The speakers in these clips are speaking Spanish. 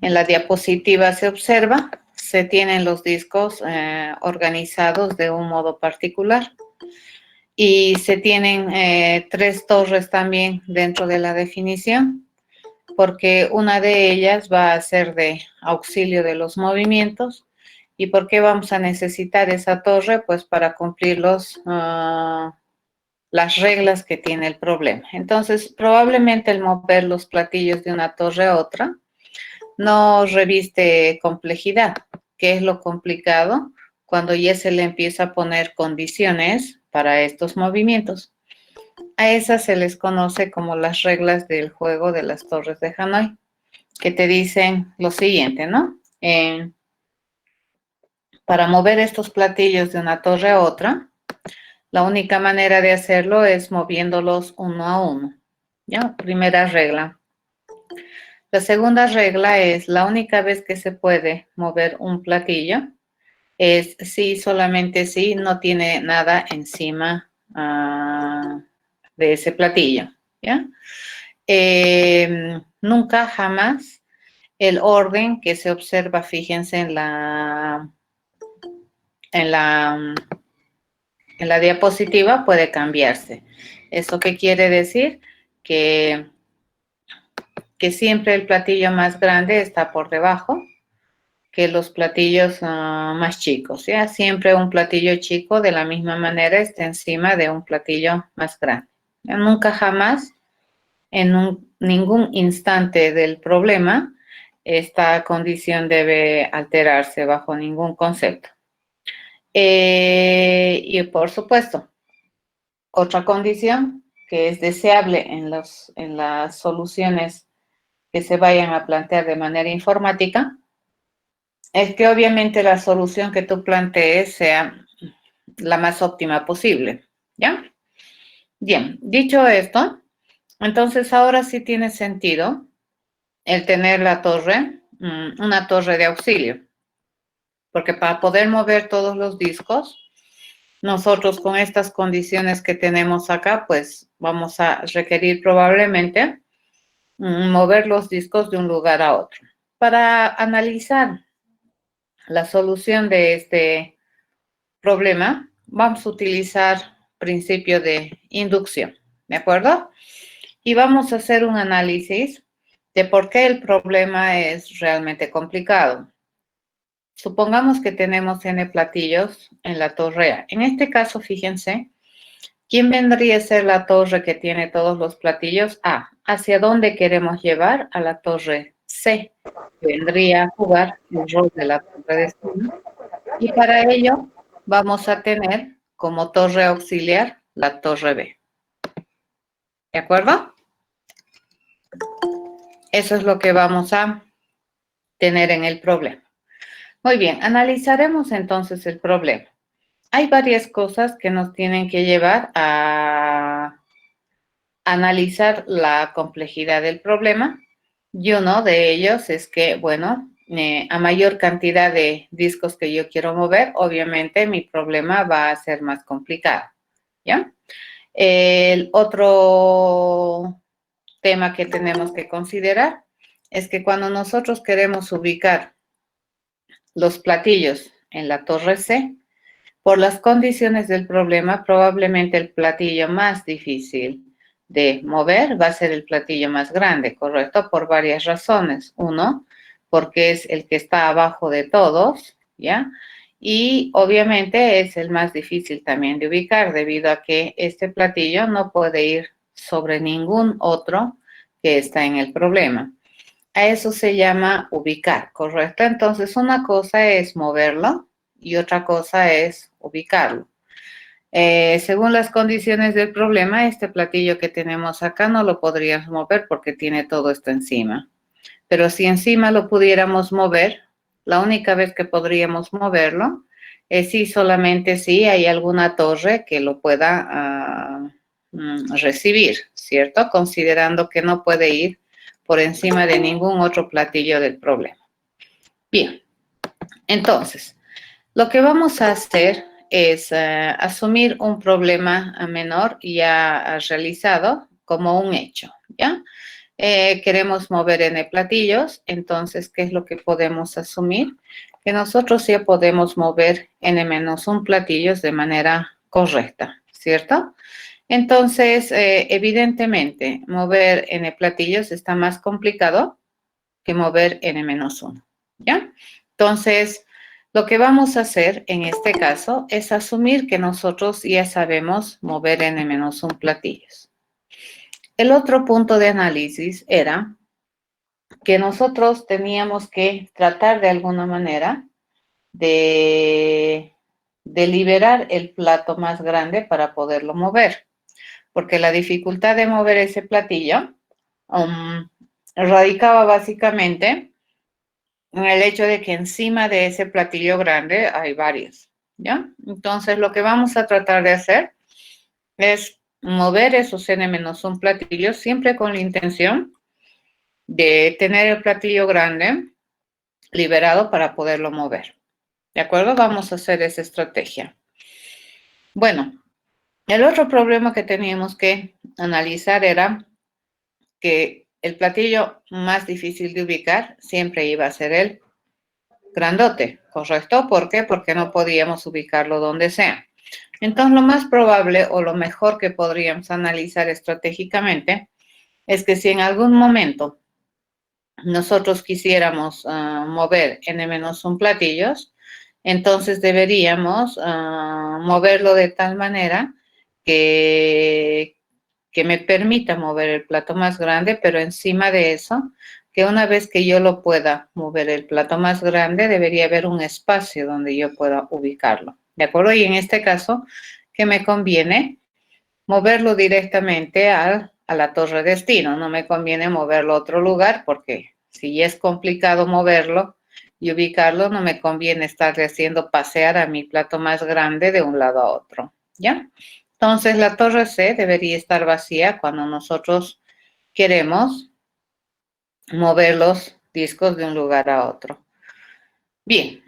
En la diapositiva se observa, se tienen los discos organizados de un modo particular y se tienen 3 torres también dentro de la definición, porque una de ellas va a ser de auxilio de los movimientos. ¿Y por qué vamos a necesitar esa torre? Pues para cumplir las reglas que tiene el problema. Entonces, probablemente el mover los platillos de una torre a otra no reviste complejidad. ¿Qué es lo complicado? Cuando ya se le empieza a poner condiciones para estos movimientos. A esas se les conoce como las reglas del juego de las torres de Hanoi, que te dicen lo siguiente, ¿no? Para mover estos platillos de una torre a otra, la única manera de hacerlo es moviéndolos uno a uno. ¿Ya? Primera regla. La segunda regla es la única vez que se puede mover un platillo es si, solamente si no tiene nada encima de ese platillo. ¿Ya? Nunca, jamás el orden que se observa, fíjense en la diapositiva, puede cambiarse. ¿Eso qué quiere decir? Que siempre el platillo más grande está por debajo que los platillos más chicos, ¿ya? Siempre un platillo chico de la misma manera está encima de un platillo más grande. ¿Ya? Nunca jamás, en ningún instante del problema, esta condición debe alterarse bajo ningún concepto. Y por supuesto, otra condición que es deseable en las soluciones que se vayan a plantear de manera informática es que obviamente la solución que tú plantees sea la más óptima posible, ¿ya? Bien, dicho esto, entonces ahora sí tiene sentido el tener la torre, una torre de auxilio, porque para poder mover todos los discos, nosotros con estas condiciones que tenemos acá, pues vamos a requerir probablemente mover los discos de un lugar a otro. Para analizar la solución de este problema, vamos a utilizar principio de inducción, ¿de acuerdo? Y vamos a hacer un análisis de por qué el problema es realmente complicado. Supongamos que tenemos n platillos en la torre A. En este caso, fíjense, ¿quién vendría a ser la torre que tiene todos los platillos? A. ¿Hacia dónde queremos llevar? A la torre C. Vendría a jugar el rol de la torre de cima. Y para ello vamos a tener como torre auxiliar la torre B. ¿De acuerdo? Eso es lo que vamos a tener en el problema. Muy bien, analizaremos entonces el problema. Hay varias cosas que nos tienen que llevar a analizar la complejidad del problema. Y uno de ellos es que, bueno, a mayor cantidad de discos que yo quiero mover, obviamente mi problema va a ser más complicado, ¿ya? El otro tema que tenemos que considerar es que cuando nosotros queremos ubicar los platillos en la torre C, por las condiciones del problema, probablemente el platillo más difícil de mover va a ser el platillo más grande, ¿correcto? Por varias razones. Uno, porque es el que está abajo de todos, ¿ya? Y obviamente es el más difícil también de ubicar debido a que este platillo no puede ir sobre ningún otro que está en el problema. A eso se llama ubicar, ¿correcto? Entonces, una cosa es moverlo y otra cosa es ubicarlo. Según las condiciones del problema, este platillo que tenemos acá no lo podríamos mover porque tiene todo esto encima. Pero si encima lo pudiéramos mover, la única vez que podríamos moverlo es si solamente si hay alguna torre que lo pueda recibir, ¿cierto? Considerando que no puede ir por encima de ningún otro platillo del problema. Bien, entonces, lo que vamos a hacer es asumir un problema menor ya realizado como un hecho, ¿ya? queremos mover n platillos, entonces, ¿qué es lo que podemos asumir? Que nosotros ya podemos mover n-1 platillos de manera correcta, ¿cierto? Entonces, evidentemente, mover n platillos está más complicado que mover n-1, ¿ya? Entonces, lo que vamos a hacer en este caso es asumir que nosotros ya sabemos mover n-1 platillos. El otro punto de análisis era que nosotros teníamos que tratar de alguna manera de liberar el plato más grande para poderlo mover, porque la dificultad de mover ese platillo radicaba básicamente en el hecho de que encima de ese platillo grande hay varios, ¿ya? Entonces, lo que vamos a tratar de hacer es mover esos n-1 platillos siempre con la intención de tener el platillo grande liberado para poderlo mover. ¿De acuerdo? Vamos a hacer esa estrategia. Bueno, el otro problema que teníamos que analizar era que el platillo más difícil de ubicar siempre iba a ser el grandote, ¿correcto? ¿Por qué? Porque no podíamos ubicarlo donde sea. Entonces, lo más probable o lo mejor que podríamos analizar estratégicamente es que si en algún momento nosotros quisiéramos mover n-1 platillos, entonces deberíamos moverlo de tal manera que me permita mover el plato más grande, pero encima de eso, que una vez que yo lo pueda mover el plato más grande, debería haber un espacio donde yo pueda ubicarlo, ¿de acuerdo? Y en este caso, ¿qué me conviene? Moverlo directamente a la torre destino. No me conviene moverlo a otro lugar porque si es complicado moverlo y ubicarlo, no me conviene estarle haciendo pasear a mi plato más grande de un lado a otro, ¿ya? Entonces, la torre C debería estar vacía cuando nosotros queremos mover los discos de un lugar a otro. Bien,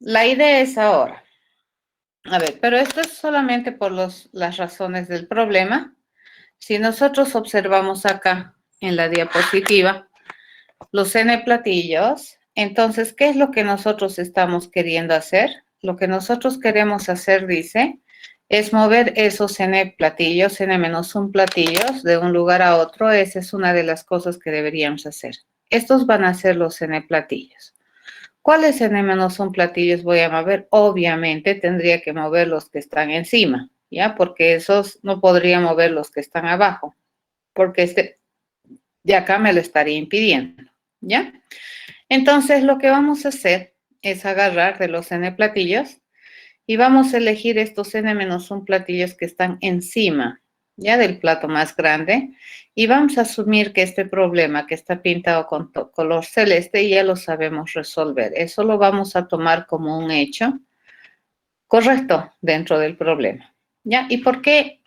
la idea es ahora. A ver, pero esto es solamente por las razones del problema. Si nosotros observamos acá en la diapositiva los n platillos, entonces, ¿qué es lo que nosotros estamos queriendo hacer? Lo que nosotros queremos hacer, dice, es mover esos n platillos, n-1 platillos, de un lugar a otro. Esa es una de las cosas que deberíamos hacer. Estos van a ser los n platillos. ¿Cuáles n-1 platillos voy a mover? Obviamente tendría que mover los que están encima, ¿ya? Porque esos no podría mover los que están abajo, porque este de acá me lo estaría impidiendo, ¿ya? Entonces, lo que vamos a hacer es agarrar de los n platillos y vamos a elegir estos n-1 platillos que están encima, ¿ya? Del plato más grande. Y vamos a asumir que este problema que está pintado con color celeste ya lo sabemos resolver. Eso lo vamos a tomar como un hecho correcto dentro del problema, ¿ya? ¿Y por qué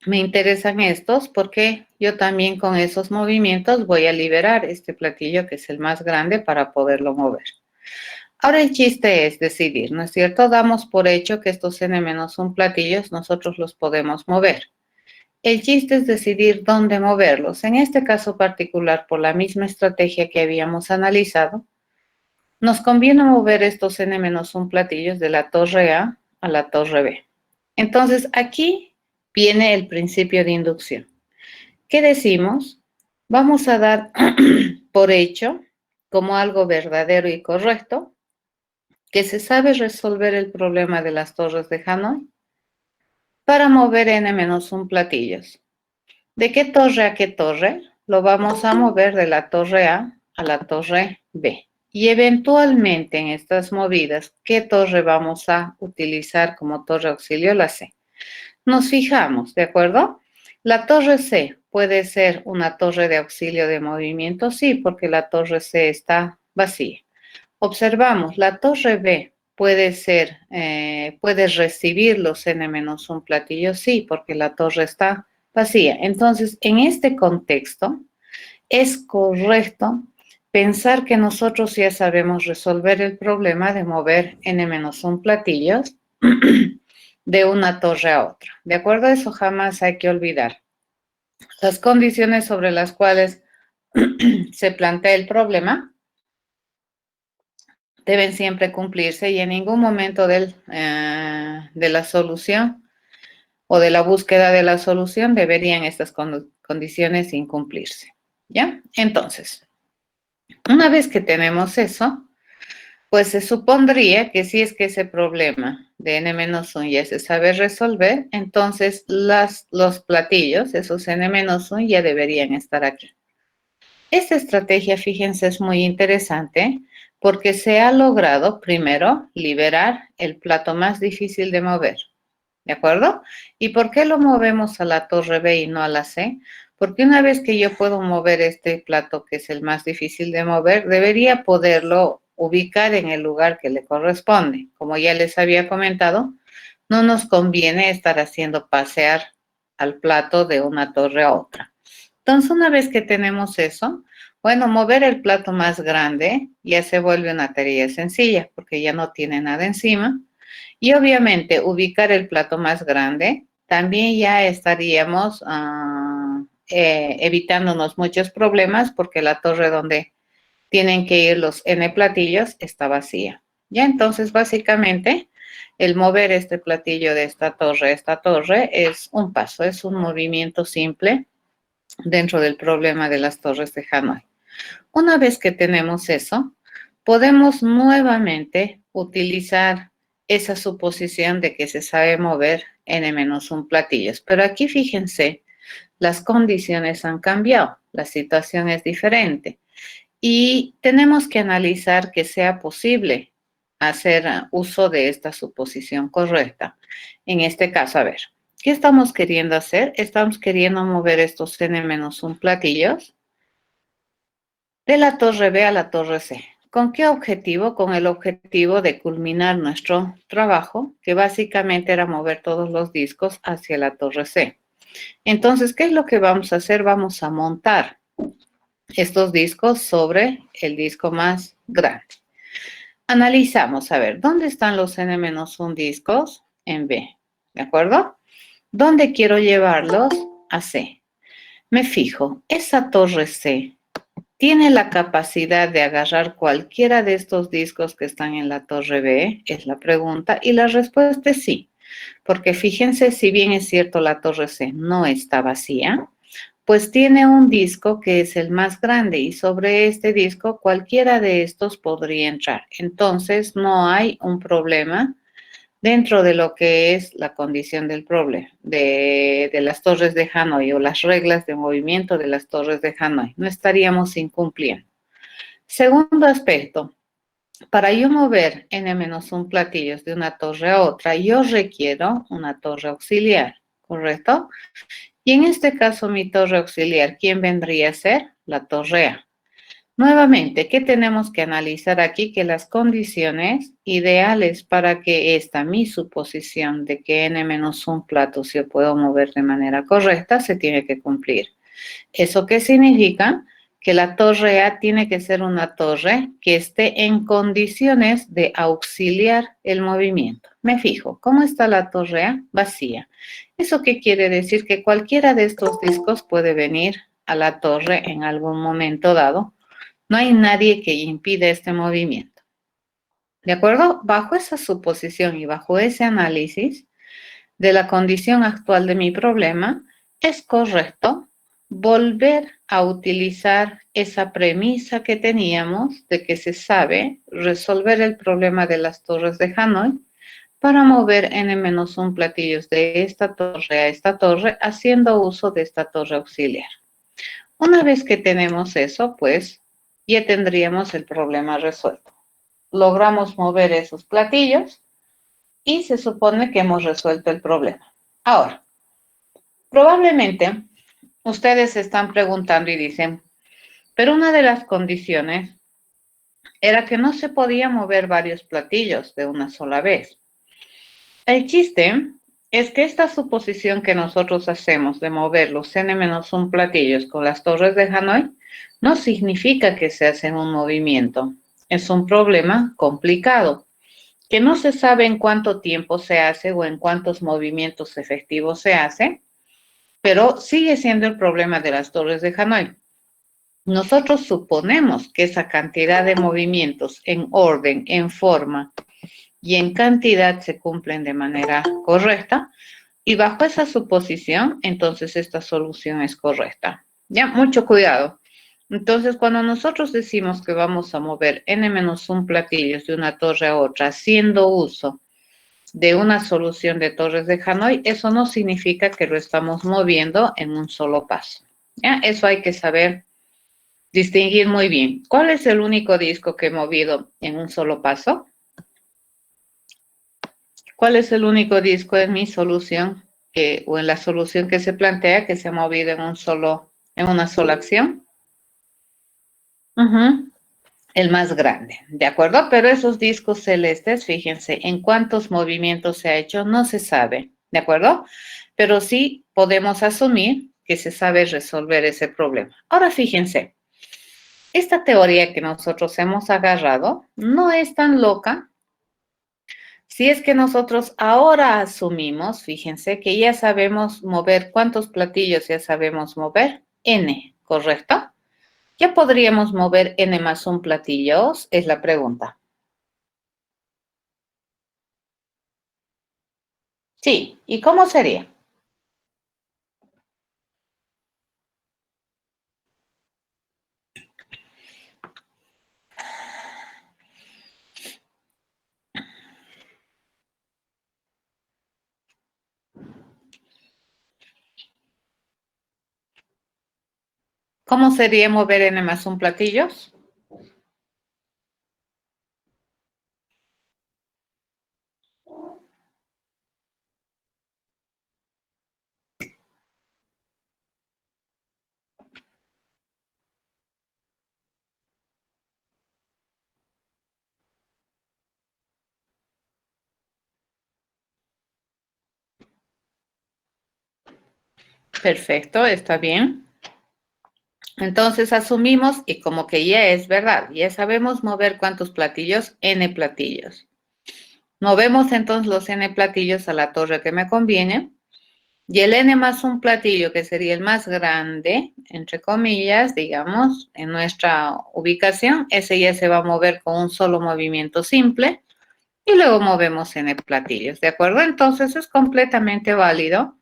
me interesan estos? Porque yo también con esos movimientos voy a liberar este platillo que es el más grande para poderlo mover. Ahora el chiste es decidir, ¿no es cierto? Damos por hecho que estos n-1 platillos nosotros los podemos mover. El chiste es decidir dónde moverlos. En este caso particular, por la misma estrategia que habíamos analizado, nos conviene mover estos n-1 platillos de la torre A la torre B. Entonces, aquí viene el principio de inducción. ¿Qué decimos? Vamos a dar por hecho, como algo verdadero y correcto, que se sabe resolver el problema de las torres de Hanoi para mover n-1 platillos. ¿De qué torre a qué torre? Lo vamos a mover de la torre A la torre B. Y eventualmente en estas movidas, ¿qué torre vamos a utilizar como torre auxilio? La C. Nos fijamos, ¿de acuerdo? La torre C puede ser una torre de auxilio de movimiento, sí, porque la torre C está vacía. Observamos, la torre B puede ser, puede recibir los n-1 platillos, sí, porque la torre está vacía. Entonces, en este contexto, es correcto pensar que nosotros ya sabemos resolver el problema de mover n-1 platillos de una torre a otra. ¿De acuerdo? Eso jamás hay que olvidar. las condiciones sobre las cuales se plantea el problema deben siempre cumplirse y en ningún momento de la solución o de la búsqueda de la solución deberían estas condiciones incumplirse. ¿Ya? Entonces, una vez que tenemos eso, pues se supondría que si es que ese problema de n-1 ya se sabe resolver, entonces los platillos, esos n-1 ya deberían estar aquí. Esta estrategia, fíjense, es muy interesante porque se ha logrado, primero, liberar el plato más difícil de mover, ¿de acuerdo? ¿Y por qué lo movemos a la torre B y no a la C? Porque una vez que yo puedo mover este plato, que es el más difícil de mover, debería poderlo ubicar en el lugar que le corresponde. Como ya les había comentado, no nos conviene estar haciendo pasear al plato de una torre a otra. Entonces, una vez que tenemos eso, bueno, mover el plato más grande ya se vuelve una tarea sencilla porque ya no tiene nada encima. Y obviamente ubicar el plato más grande, también ya estaríamos evitándonos muchos problemas porque la torre donde tienen que ir los N platillos está vacía. Ya entonces básicamente el mover este platillo de esta torre a esta torre es un paso, es un movimiento simple dentro del problema de las torres de Hanoi. Una vez que tenemos eso, podemos nuevamente utilizar esa suposición de que se sabe mover n-1 platillos. Pero aquí fíjense, las condiciones han cambiado, la situación es diferente y tenemos que analizar que sea posible hacer uso de esta suposición correcta. En este caso, a ver, ¿qué estamos queriendo hacer? Estamos queriendo mover estos n-1 platillos de la torre B a la torre C. ¿Con qué objetivo? Con el objetivo de culminar nuestro trabajo, que básicamente era mover todos los discos hacia la torre C. Entonces, ¿qué es lo que vamos a hacer? Vamos a montar estos discos sobre el disco más grande. Analizamos, a ver, ¿dónde están los n-1 discos? En B, ¿de acuerdo? ¿Dónde quiero llevarlos? A C. Me fijo, esa torre C ¿tiene la capacidad de agarrar cualquiera de estos discos que están en la torre B? Es la pregunta. Y la respuesta es sí. Porque fíjense, si bien es cierto la torre C no está vacía, pues tiene un disco que es el más grande y sobre este disco cualquiera de estos podría entrar. Entonces no hay un problema dentro de lo que es la condición del problema de las torres de Hanoi o las reglas de movimiento de las torres de Hanoi. No estaríamos incumpliendo. Segundo aspecto, para yo mover n-1 platillos de una torre a otra, yo requiero una torre auxiliar, ¿correcto? Y en este caso, mi torre auxiliar, ¿quién vendría a ser? La torre A. Nuevamente, ¿qué tenemos que analizar aquí? Que las condiciones ideales para que mi suposición de que n-1 plato se pueda mover de manera correcta se tiene que cumplir. ¿Eso qué significa? Que la torre A tiene que ser una torre que esté en condiciones de auxiliar el movimiento. Me fijo, ¿cómo está la torre A? Vacía. ¿Eso qué quiere decir? Que cualquiera de estos discos puede venir a la torre en algún momento dado. No hay nadie que impida este movimiento. ¿De acuerdo? Bajo esa suposición y bajo ese análisis de la condición actual de mi problema, es correcto volver a utilizar esa premisa que teníamos de que se sabe resolver el problema de las torres de Hanoi para mover n-1 platillos de esta torre a esta torre haciendo uso de esta torre auxiliar. Una vez que tenemos eso, pues ya tendríamos el problema resuelto. Logramos mover esos platillos y se supone que hemos resuelto el problema. Ahora, probablemente ustedes se están preguntando y dicen, pero una de las condiciones era que no se podía mover varios platillos de una sola vez. El chiste es que esta suposición que nosotros hacemos de mover los n-1 platillos con las torres de Hanoi no significa que se hace un movimiento. Es un problema complicado, que no se sabe en cuánto tiempo se hace o en cuántos movimientos efectivos se hace, pero sigue siendo el problema de las torres de Hanói. Nosotros suponemos que esa cantidad de movimientos en orden, en forma y en cantidad se cumplen de manera correcta, y bajo esa suposición, entonces esta solución es correcta. Ya, mucho cuidado. Entonces, cuando nosotros decimos que vamos a mover n-1 platillos de una torre a otra haciendo uso de una solución de torres de Hanói, eso no significa que lo estamos moviendo en un solo paso. ¿Ya? Eso hay que saber distinguir muy bien. ¿Cuál es el único disco que he movido en un solo paso? ¿Cuál es el único disco en mi solución o en la solución que se plantea que se ha movido en una sola acción? El más grande, ¿de acuerdo? Pero esos discos celestes, fíjense, en cuántos movimientos se ha hecho, no se sabe, ¿de acuerdo? Pero sí podemos asumir que se sabe resolver ese problema. Ahora fíjense, esta teoría que nosotros hemos agarrado no es tan loca si es que nosotros ahora asumimos, fíjense, que ya sabemos mover, ¿cuántos platillos ya sabemos mover? N, ¿correcto? ¿Ya podríamos mover n+1 platillos? Es la pregunta. Sí, ¿y cómo sería? ¿Cómo sería mover n+1 platillos? Perfecto, está bien. Entonces asumimos, y como que ya es verdad, ya sabemos mover cuántos platillos, n platillos. Movemos entonces los n platillos a la torre que me conviene, y el n+1 platillo, que sería el más grande, entre comillas, digamos, en nuestra ubicación, ese ya se va a mover con un solo movimiento simple, y luego movemos n platillos, ¿de acuerdo? Entonces es completamente válido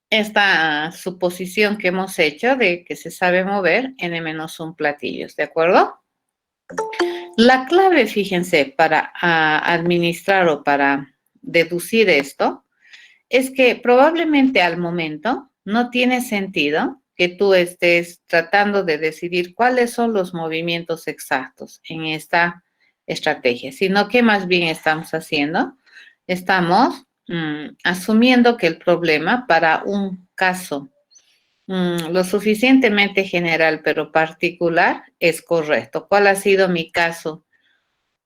esta suposición que hemos hecho de que se sabe mover n-1 platillos, ¿de acuerdo? La clave, fíjense, para administrar o para deducir esto, es que probablemente al momento no tiene sentido que tú estés tratando de decidir cuáles son los movimientos exactos en esta estrategia, sino que más bien estamos haciendo, estamos asumiendo que el problema para un caso lo suficientemente general pero particular es correcto. ¿Cuál ha sido mi caso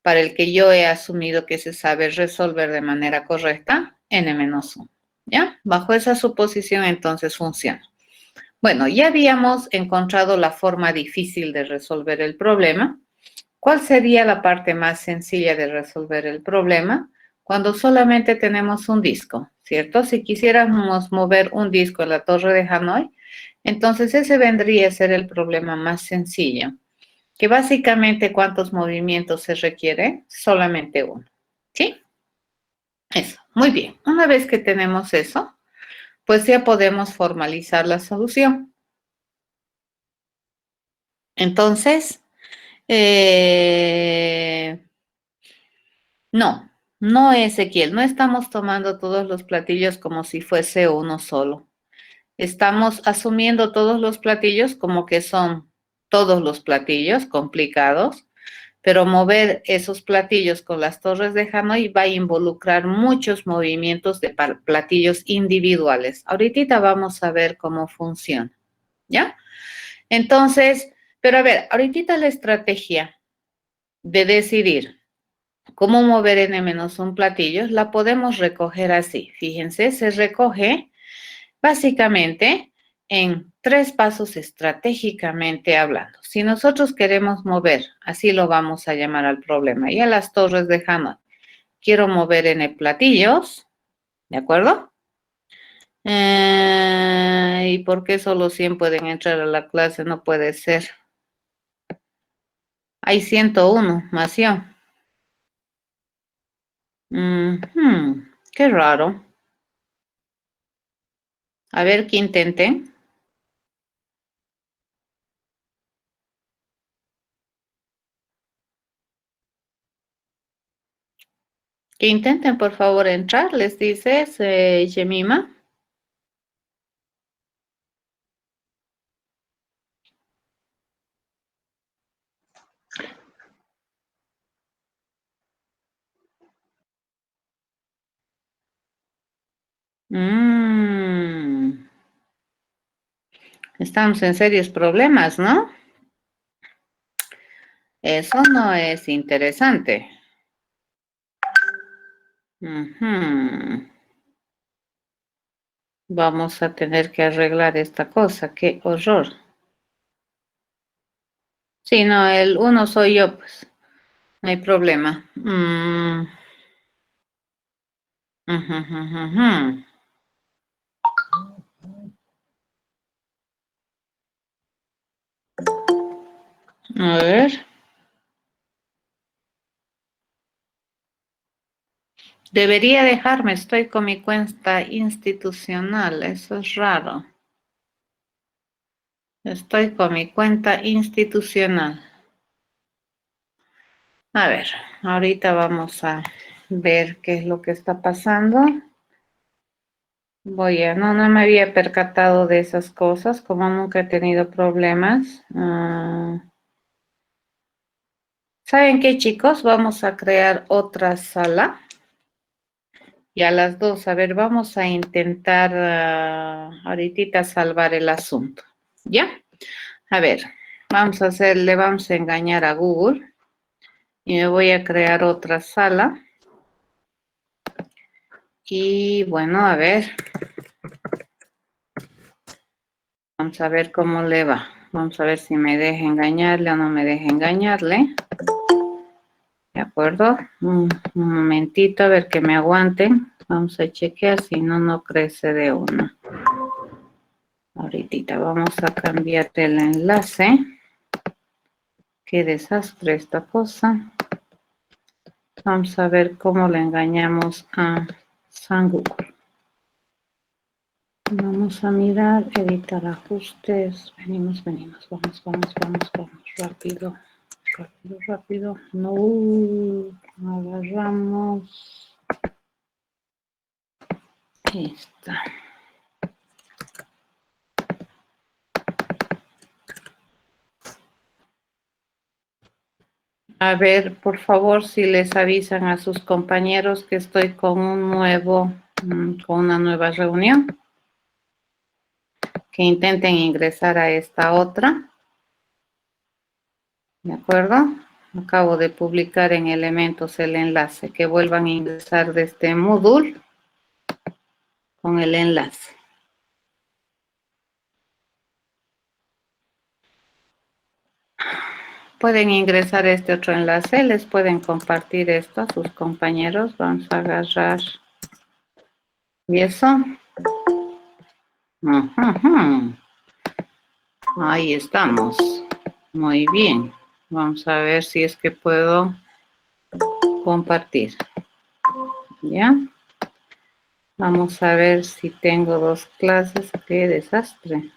para el que yo he asumido que se sabe resolver de manera correcta? N-1. ¿Ya? Bajo esa suposición entonces funciona. Bueno, ya habíamos encontrado la forma difícil de resolver el problema. ¿Cuál sería la parte más sencilla de resolver el problema? Cuando solamente tenemos un disco, ¿cierto? Si quisiéramos mover un disco en la torre de Hanói, entonces ese vendría a ser el problema más sencillo, que básicamente ¿cuántos movimientos se requiere? Solamente uno, ¿sí? Eso, muy bien. Una vez que tenemos eso, pues ya podemos formalizar la solución. Entonces, no, Ezequiel, no estamos tomando todos los platillos como si fuese uno solo. Estamos asumiendo todos los platillos como que son todos los platillos complicados, pero mover esos platillos con las torres de Hanói va a involucrar muchos movimientos de platillos individuales. Ahorita vamos a ver cómo funciona, ¿ya? Entonces, pero a ver, ahorita la estrategia de decidir cómo mover n-1 platillos la podemos recoger así. Fíjense, se recoge básicamente en 3 pasos estratégicamente hablando. Si nosotros queremos mover, así lo vamos a llamar al problema, y a las torres de Hanói, quiero mover n platillos, ¿de acuerdo? ¿Y por qué solo 100 pueden entrar a la clase? No puede ser. Hay 101, más yo. Qué raro. A ver, que intenten. Que intenten, por favor, entrar, les dices, Jemima. Estamos en serios problemas, ¿no? Eso no es interesante. Vamos a tener que arreglar esta cosa. Qué horror. Sí, no, el uno soy yo, pues. No hay problema. Ujú, ujú, ujú. A ver. Debería dejarme, estoy con mi cuenta institucional. Eso es raro. Estoy con mi cuenta institucional. A ver, ahorita vamos a ver qué es lo que está pasando. No me había percatado de esas cosas, como nunca he tenido problemas. ¿Saben qué, chicos? Vamos a crear otra sala. Y a las dos, a ver, vamos a intentar ahorita salvar el asunto. ¿Ya? A ver, le vamos a engañar a Google. Y me voy a crear otra sala. Y bueno, a ver. Vamos a ver cómo le va. Vamos a ver si me deja engañarle o no me deja engañarle. ¿De acuerdo? Un momentito, a ver que me aguanten. Vamos a chequear, si no, no crece de una. Ahorita vamos a cambiar el enlace. Qué desastre esta cosa. Vamos a ver cómo le engañamos a San Google. Vamos a mirar, editar ajustes. Venimos. Vamos. Rápido. No, agarramos esta. A ver, por favor, si les avisan a sus compañeros que estoy con con una nueva reunión, que intenten ingresar a esta otra. ¿De acuerdo? Acabo de publicar en Elementos el enlace, que vuelvan a ingresar de este Moodle con el enlace. Pueden ingresar a este otro enlace, les pueden compartir esto a sus compañeros. Vamos a agarrar y eso. Ahí estamos. Muy bien. Vamos a ver si es que puedo compartir. ¿Ya? Vamos a ver si tengo dos clases. ¡Qué desastre!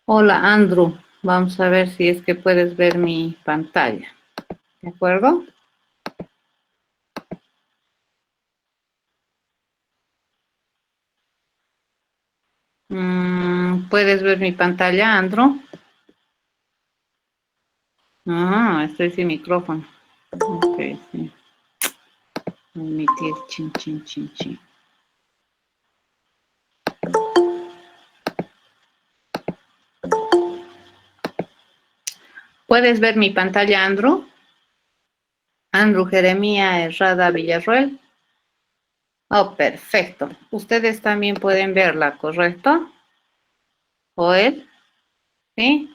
Hola, Andrew. Vamos a ver si es que puedes ver mi pantalla. ¿De acuerdo? ¿Puedes ver mi pantalla, Andrew? Estoy sin micrófono. Ok, sí. Permitir, chin. ¿Puedes ver mi pantalla, Andrew? Andrew Jeremía Herrada Villarroel. Oh, perfecto. Ustedes también pueden verla, ¿correcto? ¿O él? ¿Sí?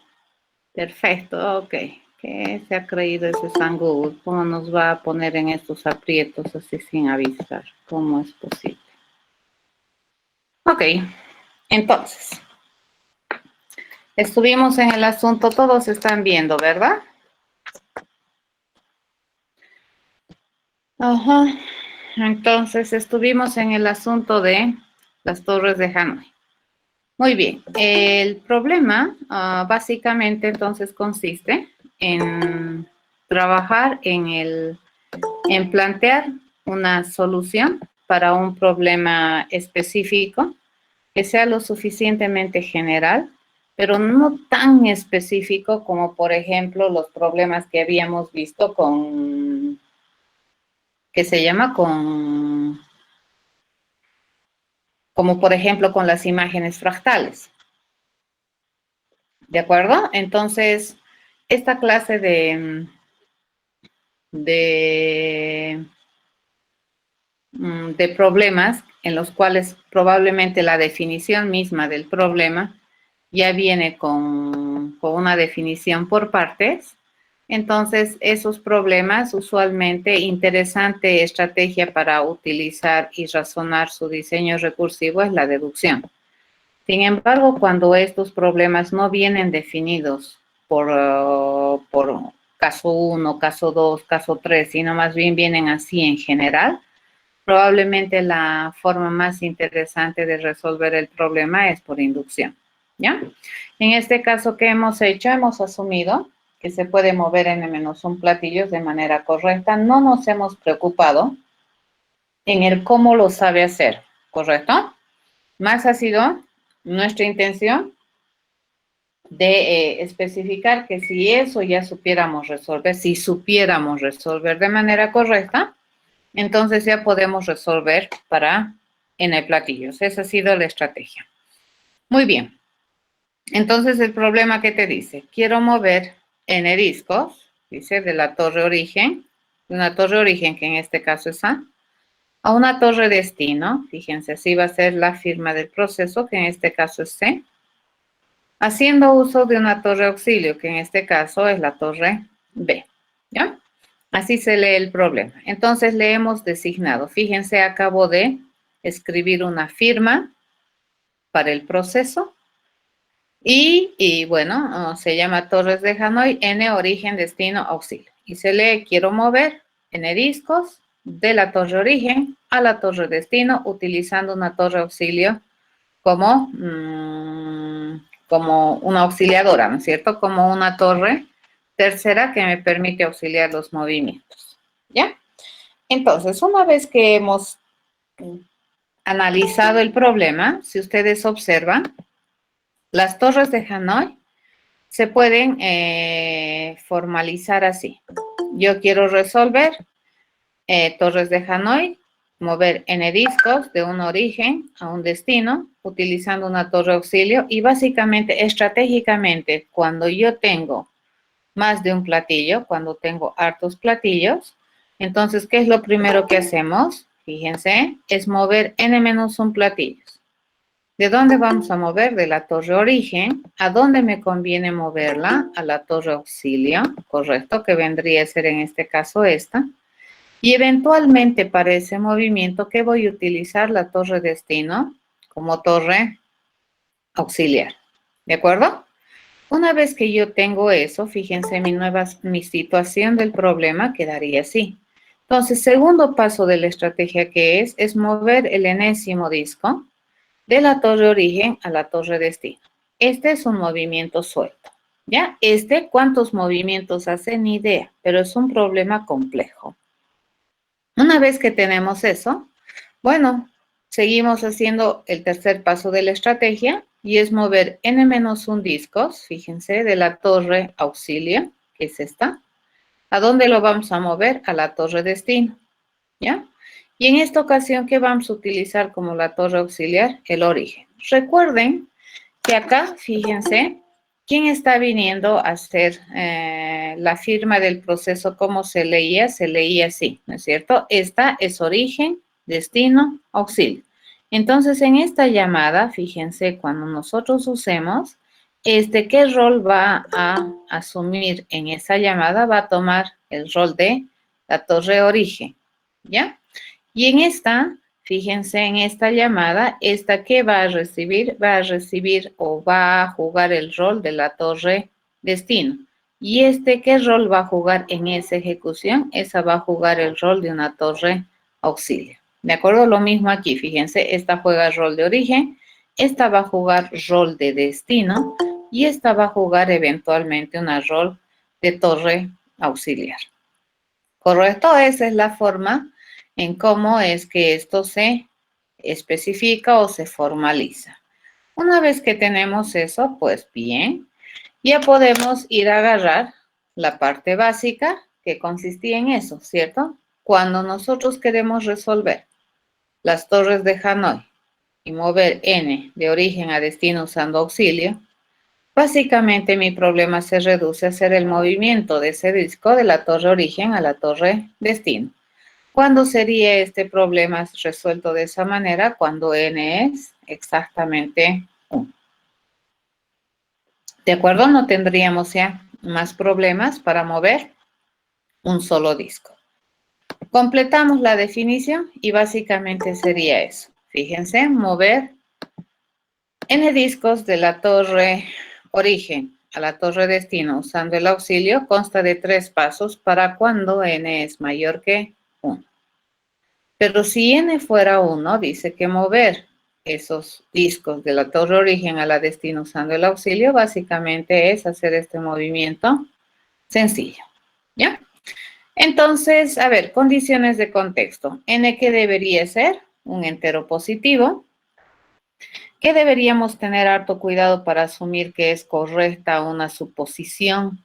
Perfecto, ok. ¿Qué se ha creído ese San Google? ¿Cómo nos va a poner en estos aprietos así sin avisar? ¿Cómo es posible? Ok, entonces, estuvimos en el asunto, todos están viendo, ¿verdad? Ajá. Entonces, estuvimos en el asunto de las torres de Hanoi. Muy bien. El problema, básicamente, entonces, consiste en trabajar en plantear una solución para un problema específico que sea lo suficientemente general, pero no tan específico como, por ejemplo, los problemas que habíamos visto con, que se llama como por ejemplo con las imágenes fractales. ¿De acuerdo? Entonces, esta clase de, de problemas en los cuales probablemente la definición misma del problema ya viene con una definición por partes. Entonces, esos problemas, usualmente, interesante estrategia para utilizar y razonar su diseño recursivo es la deducción. Sin embargo, cuando estos problemas no vienen definidos por caso 1, caso 2, caso 3, sino más bien vienen así en general, probablemente la forma más interesante de resolver el problema es por inducción, ¿ya? En este caso, ¿qué hemos hecho? Hemos asumido que se puede mover n-1 platillos de manera correcta. No nos hemos preocupado en el cómo lo sabe hacer, ¿correcto? Más ha sido nuestra intención de especificar que si eso ya supiéramos resolver, si supiéramos resolver de manera correcta, entonces ya podemos resolver para n platillos. Esa ha sido la estrategia. Muy bien. Entonces el problema que te dice, quiero mover n discos, dice, de la torre origen, de una torre origen que en este caso es A una torre destino, fíjense, así va a ser la firma del proceso, que en este caso es C, haciendo uso de una torre auxilio, que en este caso es la torre B, ¿ya? Así se lee el problema. Entonces le hemos designado, fíjense, acabo de escribir una firma para el proceso y bueno, se llama Torres de Hanoi, N origen, destino, auxilio. Y se lee, quiero mover N discos de la torre origen a la torre destino utilizando una torre auxilio como, como una auxiliadora, ¿no es cierto? Como una torre tercera que me permite auxiliar los movimientos, ¿ya? Entonces, una vez que hemos analizado el problema, si ustedes observan, las torres de Hanoi se pueden formalizar así. Yo quiero resolver torres de Hanoi, mover n discos de un origen a un destino utilizando una torre auxilio y básicamente, estratégicamente, cuando yo tengo más de un platillo, cuando tengo hartos platillos, entonces, ¿qué es lo primero que hacemos? Fíjense, es mover n-1 platillos. ¿De dónde vamos a mover? De la torre origen. ¿A dónde me conviene moverla? A la torre auxilio, correcto, que vendría a ser en este caso esta. Y eventualmente para ese movimiento, ¿qué voy a utilizar? La torre destino como torre auxiliar. ¿De acuerdo? Una vez que yo tengo eso, fíjense, mi situación del problema quedaría así. Entonces, segundo paso de la estrategia que es mover el enésimo disco de la torre origen a la torre destino. Este es un movimiento suelto, ¿ya? ¿Cuántos movimientos hace? Ni idea, pero es un problema complejo. Una vez que tenemos eso, bueno, seguimos haciendo el tercer paso de la estrategia y es mover n-1 discos, fíjense, de la torre auxilio, que es esta. ¿A dónde lo vamos a mover? A la torre destino, ¿ya? Y en esta ocasión, ¿qué vamos a utilizar como la torre auxiliar? El origen. Recuerden que acá, fíjense, ¿quién está viniendo a hacer la firma del proceso? ¿Cómo se leía? Se leía así, ¿no es cierto? Esta es origen, destino, auxilio. Entonces, en esta llamada, fíjense, cuando nosotros usemos, ¿qué rol va a asumir en esa llamada? Va a tomar el rol de la torre origen, ¿ya? Y en esta, Fíjense en esta llamada, esta que va a recibir o va a jugar el rol de la torre destino. Y ¿qué rol va a jugar en esa ejecución? Esa va a jugar el rol de una torre auxilio. ¿De acuerdo? Lo mismo aquí, fíjense, esta juega rol de origen, esta va a jugar rol de destino y esta va a jugar eventualmente una rol de torre auxiliar. ¿Correcto? Esa es la forma en cómo es que esto se especifica o se formaliza. Una vez que tenemos eso, pues bien, ya podemos ir a agarrar la parte básica que consistía en eso, ¿cierto? Cuando nosotros queremos resolver las torres de Hanoi y mover n de origen a destino usando auxilio, básicamente mi problema se reduce a hacer el movimiento de ese disco de la torre origen a la torre destino. ¿Cuándo sería este problema resuelto de esa manera? Cuando n es exactamente 1. ¿De acuerdo? No tendríamos ya más problemas para mover un solo disco. Completamos la definición y básicamente sería eso. Fíjense, mover n discos de la torre origen a la torre destino usando el auxilio consta de 3 pasos para cuando n es mayor que 1. Pero si n fuera 1, dice que mover esos discos de la torre origen a la destino usando el auxilio básicamente es hacer este movimiento sencillo, ¿ya? Entonces, a ver, condiciones de contexto. N, ¿qué debería ser? Un entero positivo. ¿Qué deberíamos tener harto cuidado para asumir que es correcta una suposición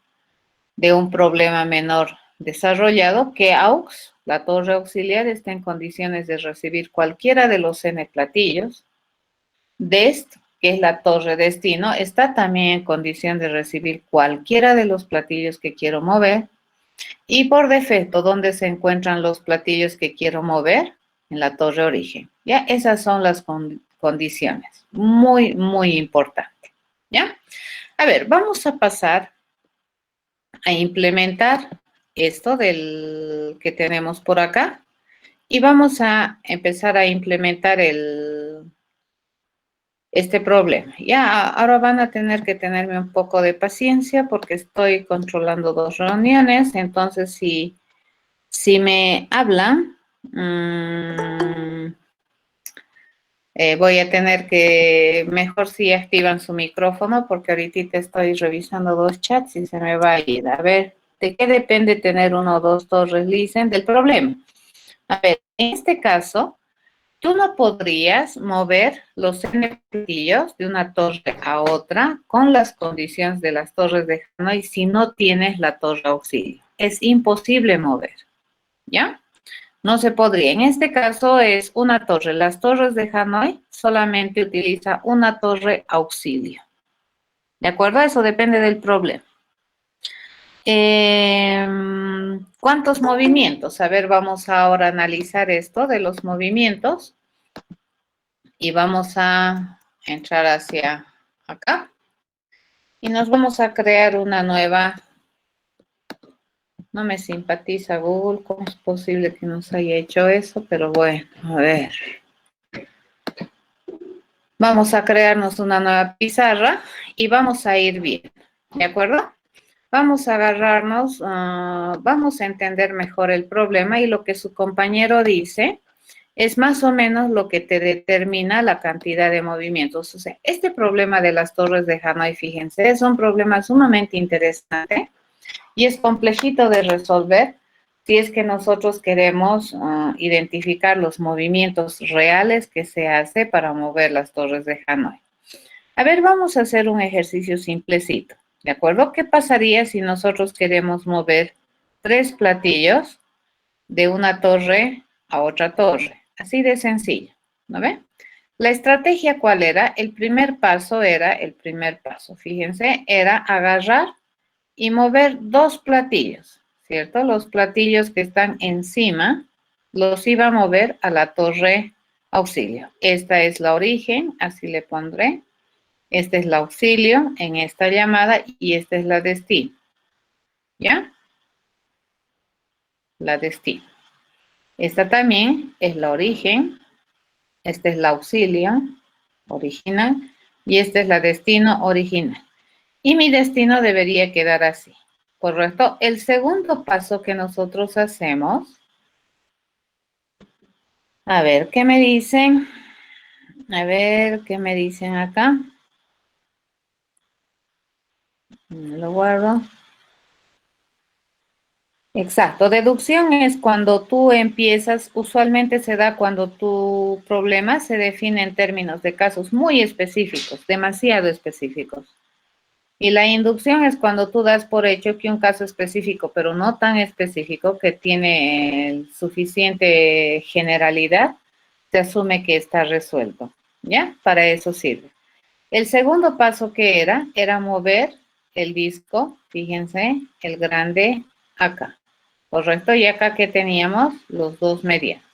de un problema menor desarrollado? Que AUX, la torre auxiliar, está en condiciones de recibir cualquiera de los n platillos. Dest, que es la torre destino, está también en condición de recibir cualquiera de los platillos que quiero mover. Y por defecto, ¿dónde se encuentran los platillos que quiero mover? En la torre origen. ¿Ya? Esas son las condiciones. Muy, muy importante. ¿Ya? A ver, vamos a pasar a implementar esto del que tenemos por acá. Y vamos a empezar a implementar este problema. Ya, ahora van a tener que tenerme un poco de paciencia porque estoy controlando 2 reuniones. Entonces, si me hablan, voy a tener que, mejor si activan su micrófono, porque ahorita estoy revisando 2 chats y se me va a ir. A ver, ¿de qué depende tener 1 o 2 torres listen? Del problema. A ver, en este caso, tú no podrías mover los n platillos de una torre a otra con las condiciones de las torres de Hanoi si no tienes la torre auxilio. Es imposible mover, ¿ya? No se podría. En este caso es una torre. Las torres de Hanoi solamente utiliza una torre auxilio. ¿De acuerdo? Eso depende del problema. ¿Cuántos movimientos? A ver, vamos ahora a analizar esto de los movimientos. Y vamos a entrar hacia acá. Y nos vamos a crear una nueva. No me simpatiza Google. ¿Cómo es posible que nos haya hecho eso? Pero bueno, a ver. Vamos a crearnos una nueva pizarra y vamos a ir bien, ¿de acuerdo? Vamos a agarrarnos, vamos a entender mejor el problema y lo que su compañero dice es más o menos lo que te determina la cantidad de movimientos. O sea, este problema de las torres de Hanoi, fíjense, es un problema sumamente interesante y es complejito de resolver si es que nosotros queremos identificar los movimientos reales que se hace para mover las torres de Hanoi. A ver, vamos a hacer un ejercicio simplecito, ¿de acuerdo? ¿Qué pasaría si nosotros queremos mover 3 platillos de una torre a otra torre? Así de sencillo, ¿no ve? La estrategia, ¿cuál era? El primer paso, fíjense, era agarrar y mover 2 platillos, ¿cierto? Los platillos que están encima los iba a mover a la torre auxilio. Esta es la origen, así le pondré. Este es la auxilio en esta llamada y esta es la destino. ¿Ya? La destino. Esta también es la origen Este es la auxilio original y esta es la destino original. Y mi destino debería quedar así, ¿correcto? El segundo paso que nosotros hacemos, a ver, ¿qué me dicen? A ver, ¿qué me dicen acá? Lo guardo. Exacto, deducción es cuando tú empiezas, usualmente se da cuando tu problema se define en términos de casos muy específicos, demasiado específicos. Y la inducción es cuando tú das por hecho que un caso específico, pero no tan específico, que tiene suficiente generalidad, se asume que está resuelto, ¿ya? Para eso sirve. El segundo paso que era mover el disco, fíjense, el grande acá, ¿correcto? Y acá que teníamos los dos medianos.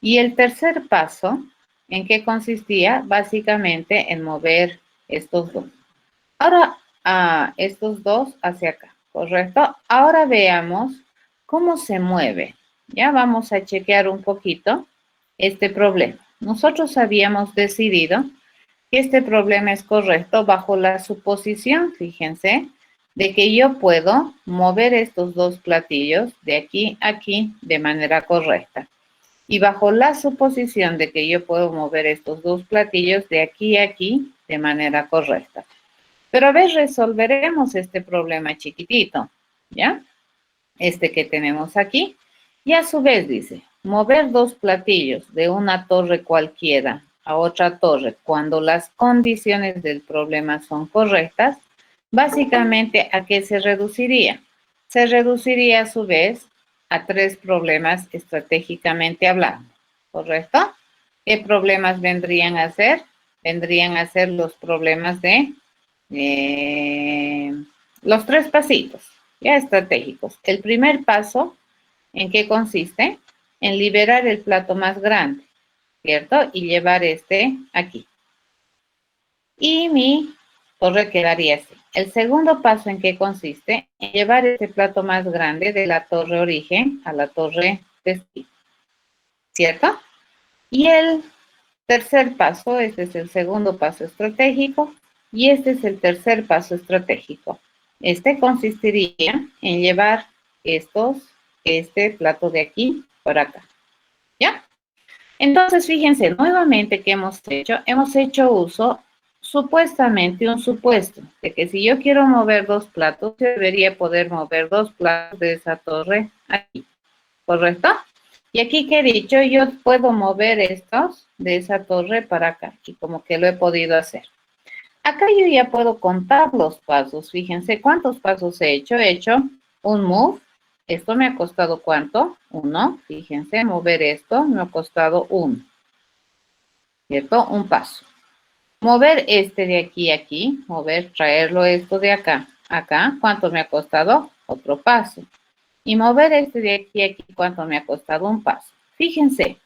Y el tercer paso, ¿en qué consistía? Básicamente en mover estos dos. Ahora, estos dos hacia acá, ¿correcto? Ahora veamos cómo se mueve. Ya vamos a chequear un poquito este problema. Nosotros habíamos decidido que este problema es correcto bajo la suposición, fíjense, de que yo puedo mover estos dos platillos de aquí a aquí de manera correcta. Y bajo la suposición de que yo puedo mover estos dos platillos de aquí a aquí de manera correcta. Pero a ver, resolveremos este problema chiquitito, ¿ya? Este que tenemos aquí. Y a su vez dice, mover dos platillos de una torre cualquiera a otra torre cuando las condiciones del problema son correctas, básicamente, ¿a qué se reduciría? Se reduciría a su vez a tres problemas estratégicamente hablando, ¿correcto? ¿Qué problemas vendrían a ser? Vendrían a ser los problemas de los tres pasitos, ya estratégicos. El primer paso, ¿en qué consiste? En liberar el plato más grande, ¿cierto? Y llevar este aquí. Y mi torre quedaría así. El segundo paso, ¿en qué consiste? En llevar este plato más grande de la torre origen a la torre destino, ¿cierto? Y el tercer paso, este es el segundo paso estratégico, y este es el tercer paso estratégico. Este consistiría en llevar este plato de aquí por acá, ¿ya? Entonces, fíjense, nuevamente, ¿qué hemos hecho? Hemos hecho uso, supuestamente, un supuesto, de que si yo quiero mover dos platos, yo debería poder mover dos platos de esa torre aquí, ¿correcto? Y aquí que he dicho, yo puedo mover estos de esa torre para acá, y como que lo he podido hacer. Acá yo ya puedo contar los pasos. Fíjense cuántos pasos he hecho. He hecho un move. Esto me ha costado ¿cuánto? 1. Fíjense, mover esto me ha costado 1. ¿Cierto? Un paso. Mover este de aquí a aquí. Mover, traerlo esto de acá. Acá, ¿cuánto me ha costado? Otro paso. Y mover este de aquí a aquí, ¿cuánto me ha costado? Un paso. Fíjense,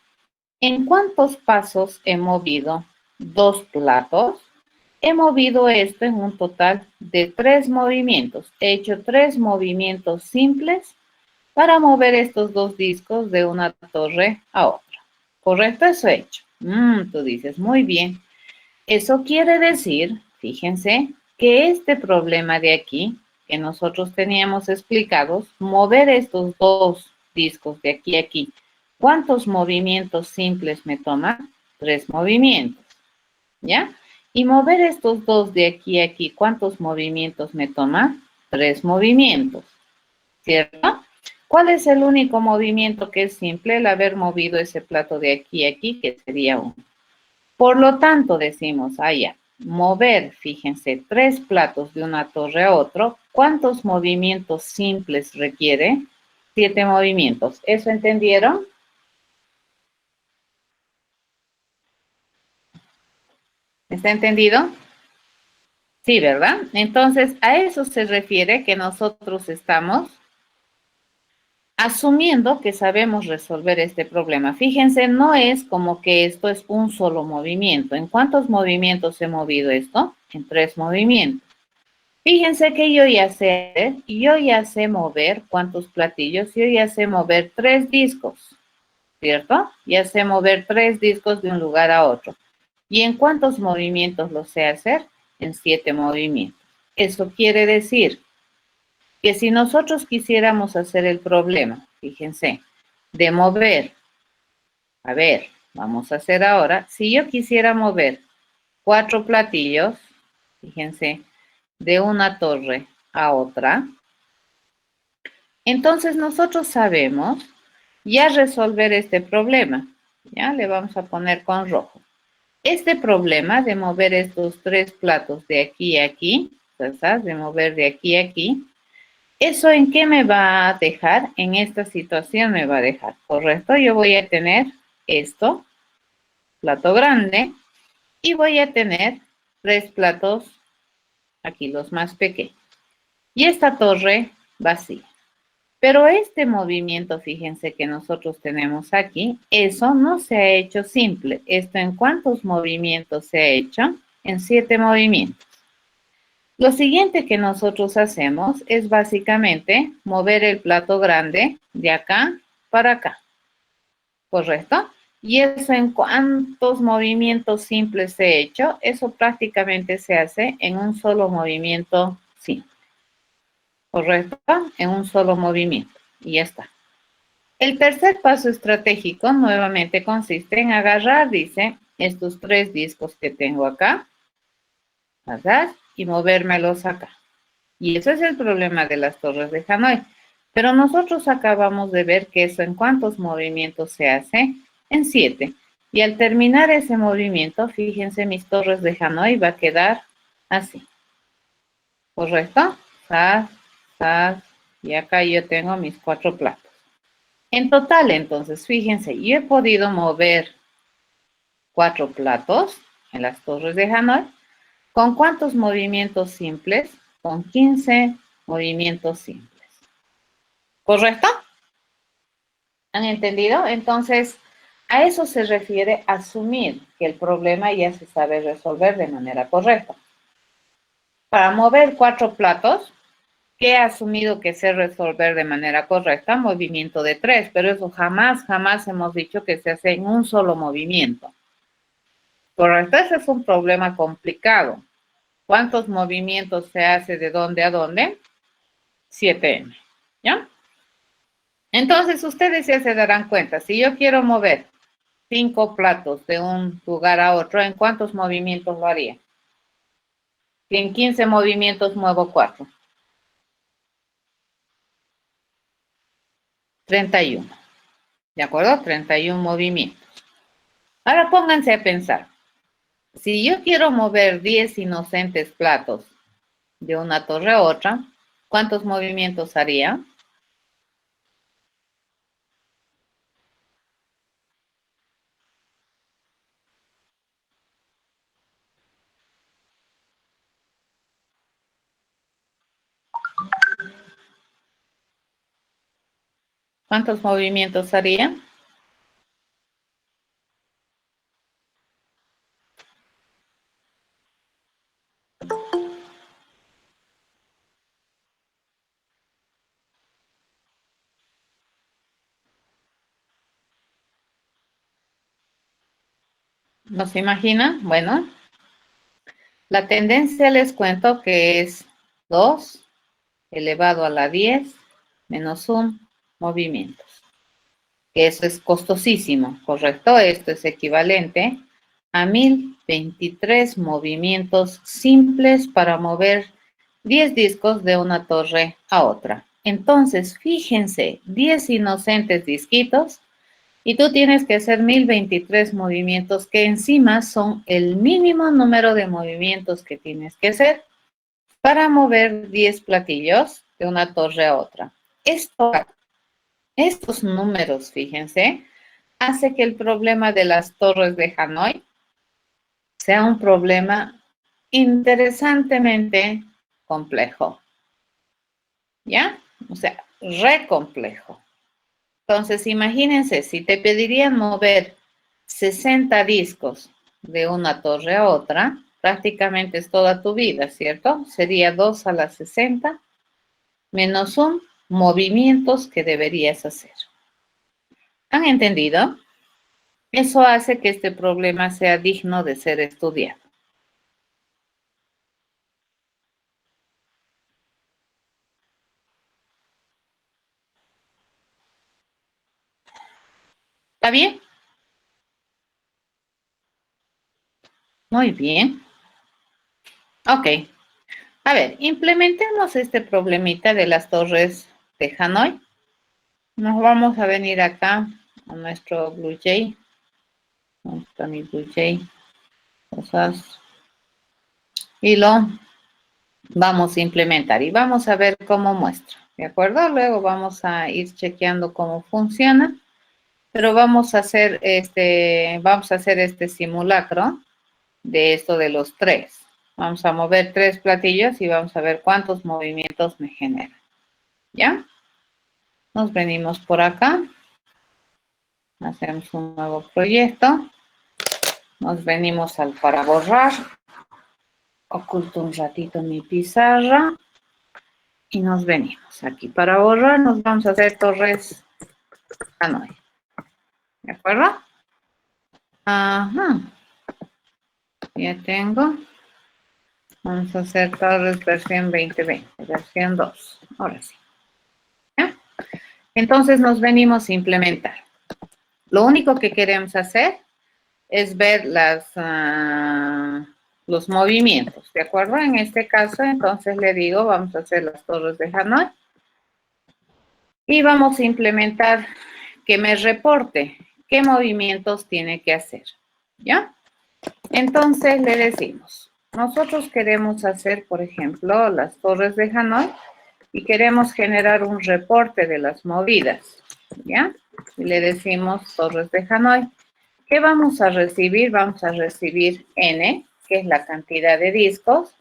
¿en cuántos pasos he movido dos platos? He movido esto en un total de 3 movimientos. He hecho 3 movimientos simples para mover estos dos discos de una torre a otra. ¿Correcto? Eso he hecho. Tú dices, muy bien. Eso quiere decir, fíjense, que este problema de aquí, que nosotros teníamos explicados, mover estos dos discos de aquí a aquí, ¿cuántos movimientos simples me toma? 3 movimientos, ¿ya? Y mover estos dos de aquí a aquí, ¿cuántos movimientos me toma? 3 movimientos, ¿cierto? ¿Cuál es el único movimiento que es simple? El haber movido ese plato de aquí a aquí, que sería 1. Por lo tanto, decimos, allá, mover, fíjense, 3 platos de una torre a otro, ¿cuántos movimientos simples requiere? 7 movimientos. ¿Eso entendieron? ¿Está entendido? Sí, ¿verdad? Entonces, a eso se refiere que nosotros estamos asumiendo que sabemos resolver este problema. Fíjense, no es como que esto es un solo movimiento. ¿En cuántos movimientos he movido esto? En 3 movimientos. Fíjense que yo ya sé mover, ¿cuántos platillos? Yo ya sé mover 3 discos. ¿cierto? Ya sé mover 3 discos de un lugar a otro. ¿Y en cuántos movimientos lo sé hacer? En 7 movimientos. Eso quiere decir que si nosotros quisiéramos hacer el problema, fíjense, de mover, a ver, vamos a hacer ahora, si yo quisiera mover 4 platillos, fíjense, de una torre a otra, entonces nosotros sabemos ya resolver este problema. Ya le vamos a poner con rojo. Este problema de mover estos 3 platos de aquí a aquí, ¿verdad? De mover de aquí a aquí, ¿eso en qué me va a dejar? En esta situación me va a dejar, ¿correcto? Yo voy a tener esto, plato grande, y voy a tener 3 platos, aquí los más pequeños. Y esta torre vacía. Pero este movimiento, fíjense que nosotros tenemos aquí, eso no se ha hecho simple. ¿Esto en cuántos movimientos se ha hecho? En 7 movimientos. Lo siguiente que nosotros hacemos es básicamente mover el plato grande de acá para acá, ¿correcto? Y eso en cuántos movimientos simples se ha hecho, eso prácticamente se hace en un solo movimiento simple, ¿correcto? En un solo movimiento. Y ya está. El tercer paso estratégico nuevamente consiste en agarrar, dice, estos 3 discos que tengo acá, ¿verdad? Y movérmelos acá. Y ese es el problema de las torres de Hanói. Pero nosotros acabamos de ver que eso en cuántos movimientos se hace, en 7. Y al terminar ese movimiento, fíjense, mis torres de Hanói va a quedar así. ¿Correcto? Zas, zas, y acá yo tengo mis 4 platos. En total, entonces, fíjense, yo he podido mover 4 platos en las torres de Hanói. ¿Con cuántos movimientos simples? Con 15 movimientos simples. ¿Correcto? ¿Han entendido? Entonces, a eso se refiere asumir que el problema ya se sabe resolver de manera correcta. Para mover 4 platos, ¿qué he asumido que sé resolver de manera correcta? Movimiento de 3, pero eso jamás hemos dicho que se hace en un solo movimiento. Correcto, ese es un problema complicado. ¿Cuántos movimientos se hace de dónde a dónde? 7M, ¿ya? Entonces, ustedes ya se darán cuenta, si yo quiero mover 5 platos de un lugar a otro, ¿en cuántos movimientos lo haría? Si en 15 movimientos muevo 4. 31. ¿De acuerdo? 31 movimientos. Ahora pónganse a pensar. Si yo quiero mover 10 inocentes platos de una torre a otra, ¿cuántos movimientos haría? ¿Cuántos movimientos haría? ¿No se imagina? Bueno, la tendencia les cuento que es 2 elevado a la 10 menos 1 movimientos. Que eso es costosísimo, ¿correcto? Esto es equivalente a 1023 movimientos simples para mover 10 discos de una torre a otra. Entonces, fíjense, 10 inocentes disquitos y tú tienes que hacer 1023 movimientos que encima son el mínimo número de movimientos que tienes que hacer para mover 10 platillos de una torre a otra. Estos números, fíjense, hace que el problema de las torres de Hanói sea un problema interesantemente complejo. ¿Ya? O sea, re complejo. Entonces, imagínense, si te pedirían mover 60 discos de una torre a otra, prácticamente es toda tu vida, ¿cierto? Sería 2 a la 60 menos 1 movimientos que deberías hacer. ¿Han entendido? Eso hace que este problema sea digno de ser estudiado. ¿Está bien? Muy bien. Ok. A ver, implementemos este problemita de las torres de Hanoi. Nos vamos a venir acá a nuestro BlueJ. ¿Dónde está mi BlueJ? Cosas. Y lo vamos a implementar y vamos a ver cómo muestra. ¿De acuerdo? Luego vamos a ir chequeando cómo funciona. Pero vamos a hacer este simulacro de esto de los tres. Vamos a mover tres platillos y vamos a ver cuántos movimientos me genera. ¿Ya? Nos venimos por acá. Hacemos un nuevo proyecto. Nos venimos al para borrar. Oculto un ratito mi pizarra. Y nos venimos aquí. Para borrar nos vamos a hacer torres Hanoi. ¿De acuerdo? Ajá. Ya tengo. Vamos a hacer torres versión 2020, versión 2. Ahora sí. ¿Ya? Entonces nos venimos a implementar. Lo único que queremos hacer es ver los movimientos, ¿de acuerdo? En este caso, entonces le digo, vamos a hacer las torres de Hanoi y vamos a implementar que me reporte qué movimientos tiene que hacer, ¿ya? Entonces le decimos, nosotros queremos hacer, por ejemplo, las torres de Hanoi y queremos generar un reporte de las movidas, ¿ya? Y le decimos torres de Hanoi. ¿Qué vamos a recibir? Vamos a recibir N, que es la cantidad de discos.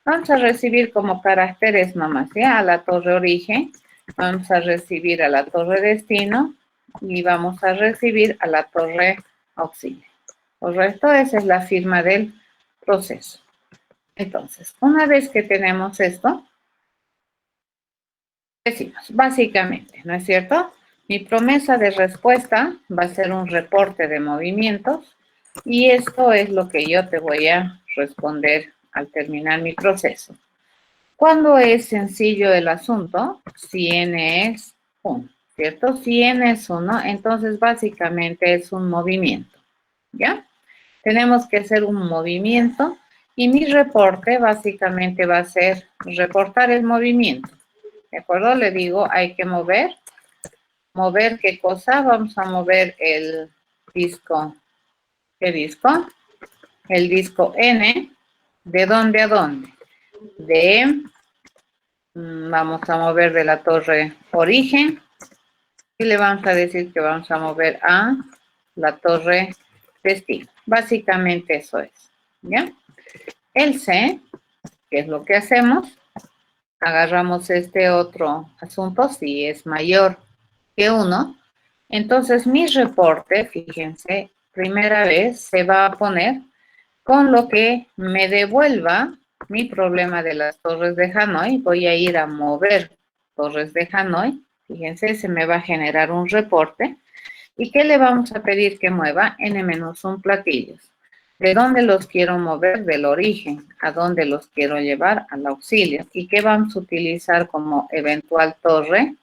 Vamos a recibir como caracteres nomás, ¿ya? A la torre origen, vamos a recibir a la torre destino y vamos a recibir a la torre auxilio. Correcto, esa es la firma del proceso. Entonces, una vez que tenemos esto, decimos, básicamente, ¿no es cierto? Mi promesa de respuesta va a ser un reporte de movimientos y esto es lo que yo te voy a responder al terminar mi proceso. ¿Cuándo es sencillo el asunto? Si n es 1, ¿cierto? Si n es 1, entonces básicamente es un movimiento, ¿ya? Tenemos que hacer un movimiento y mi reporte básicamente va a ser reportar el movimiento. ¿De acuerdo? Le digo, hay que mover. ¿Mover qué cosa? Vamos a mover el disco. ¿Qué disco? El disco N. ¿De dónde a dónde? Vamos a mover de la torre origen. Y le vamos a decir que vamos a mover a la torre destino. Básicamente eso es. ¿Ya? El C, que es lo que hacemos, agarramos este otro asunto, si es mayor que 1, entonces mi reporte, fíjense, primera vez se va a poner con lo que me devuelva mi problema de las torres de Hanoi. Voy a ir a mover torres de Hanoi, fíjense, se me va a generar un reporte. ¿Y qué le vamos a pedir que mueva? N-1 platillos. ¿De dónde los quiero mover? Del origen. ¿A dónde los quiero llevar? Al auxilio. ¿Y qué vamos a utilizar como eventual torre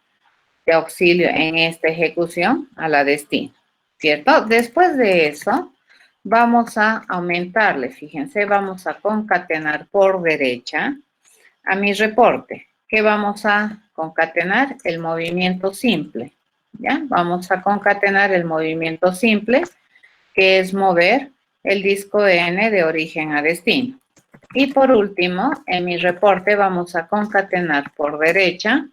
de auxilio en esta ejecución? A la destino, ¿cierto? Después de eso, vamos a aumentarle, fíjense, vamos a concatenar por derecha a mi reporte. ¿Qué vamos a concatenar? El movimiento simple, ¿ya? Vamos a concatenar el movimiento simple, que es mover el disco N de origen a destino. Y por último, en mi reporte vamos a concatenar por derecha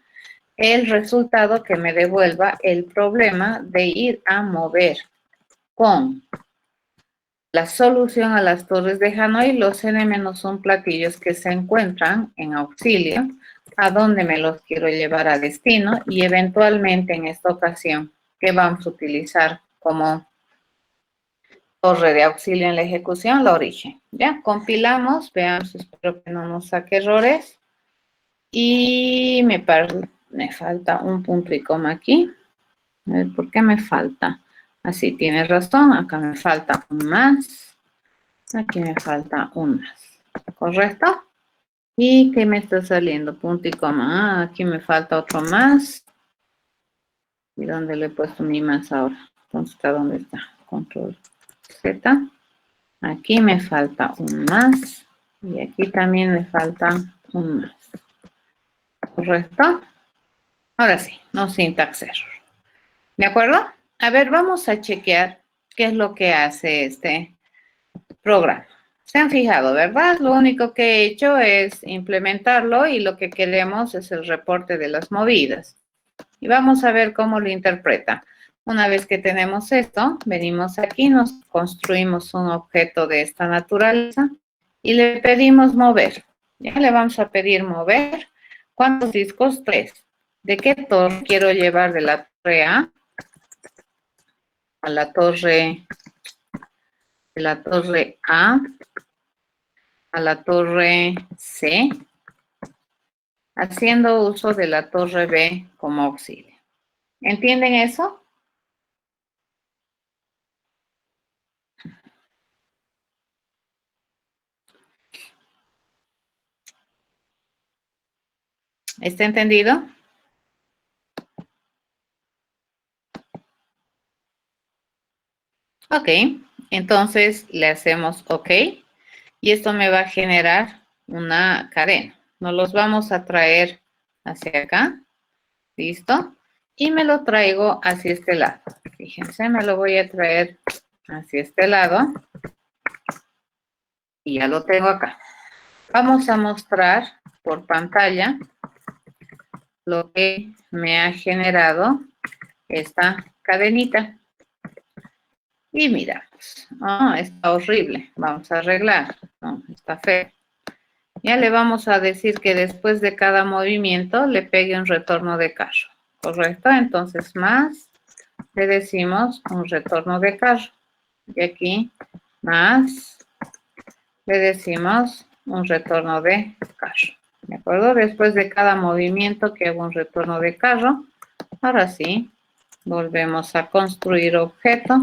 el resultado que me devuelva el problema de ir a mover con la solución a las torres de Hanoi los N-1 platillos que se encuentran en auxilio, a dónde me los quiero llevar a destino y eventualmente en esta ocasión que vamos a utilizar como torre de auxilio en la ejecución, la origen. Ya, compilamos, veamos, espero que no nos saque errores. Y me falta un punto y coma aquí. A ver, ¿por qué me falta? Así, tienes razón, acá me falta un más. Aquí me falta un más. ¿Correcto? ¿Y qué me está saliendo? Punto y coma. Ah, aquí me falta otro más. ¿Y dónde le he puesto mi más ahora? Entonces, ¿dónde está? Control Z. Aquí me falta un más. Y aquí también me falta un más. ¿Correcto? Ahora sí, no syntax error. ¿De acuerdo? A ver, vamos a chequear qué es lo que hace este programa. Se han fijado, ¿verdad? Lo único que he hecho es implementarlo y lo que queremos es el reporte de las movidas. Y vamos a ver cómo lo interpreta. Una vez que tenemos esto, venimos aquí, nos construimos un objeto de esta naturaleza y le pedimos mover. Ya le vamos a pedir mover. ¿Cuántos discos? 3. ¿De qué torre quiero llevar? De la torre A a la torre, de la torre a la torre C, haciendo uso de la torre B como auxilio. ¿Entienden eso? ¿Está entendido? Ok, entonces le hacemos OK y esto me va a generar una cadena. Nos los vamos a traer hacia acá, ¿listo? Y me lo traigo hacia este lado. Fíjense, me lo voy a traer hacia este lado y ya lo tengo acá. Vamos a mostrar por pantalla lo que me ha generado esta cadenita. Y miramos, está horrible, vamos a arreglar, no, está feo. Ya le vamos a decir que después de cada movimiento le pegue un retorno de carro, ¿correcto? Entonces más, le decimos un retorno de carro. Y aquí más, le decimos un retorno de carro, ¿de acuerdo? Después de cada movimiento que hago un retorno de carro, ahora sí, volvemos a construir objeto.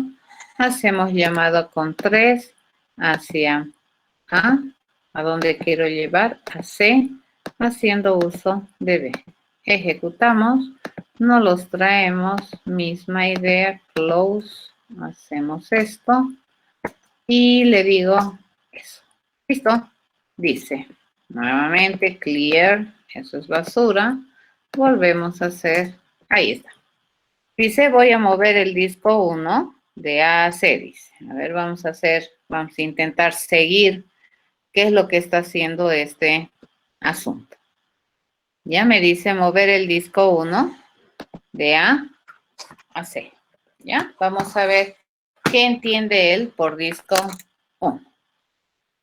Hacemos llamado con 3 hacia a donde quiero llevar, a C, haciendo uso de B. Ejecutamos, nos los traemos, misma idea, close, hacemos esto y le digo eso. ¿Listo? Dice, nuevamente clear, eso es basura, volvemos a hacer, ahí está. Dice, voy a mover el disco 1 de A a C, dice. A ver, vamos a intentar seguir qué es lo que está haciendo este asunto. Ya me dice mover el disco 1 de A a C. ¿Ya? Vamos a ver qué entiende él por disco 1.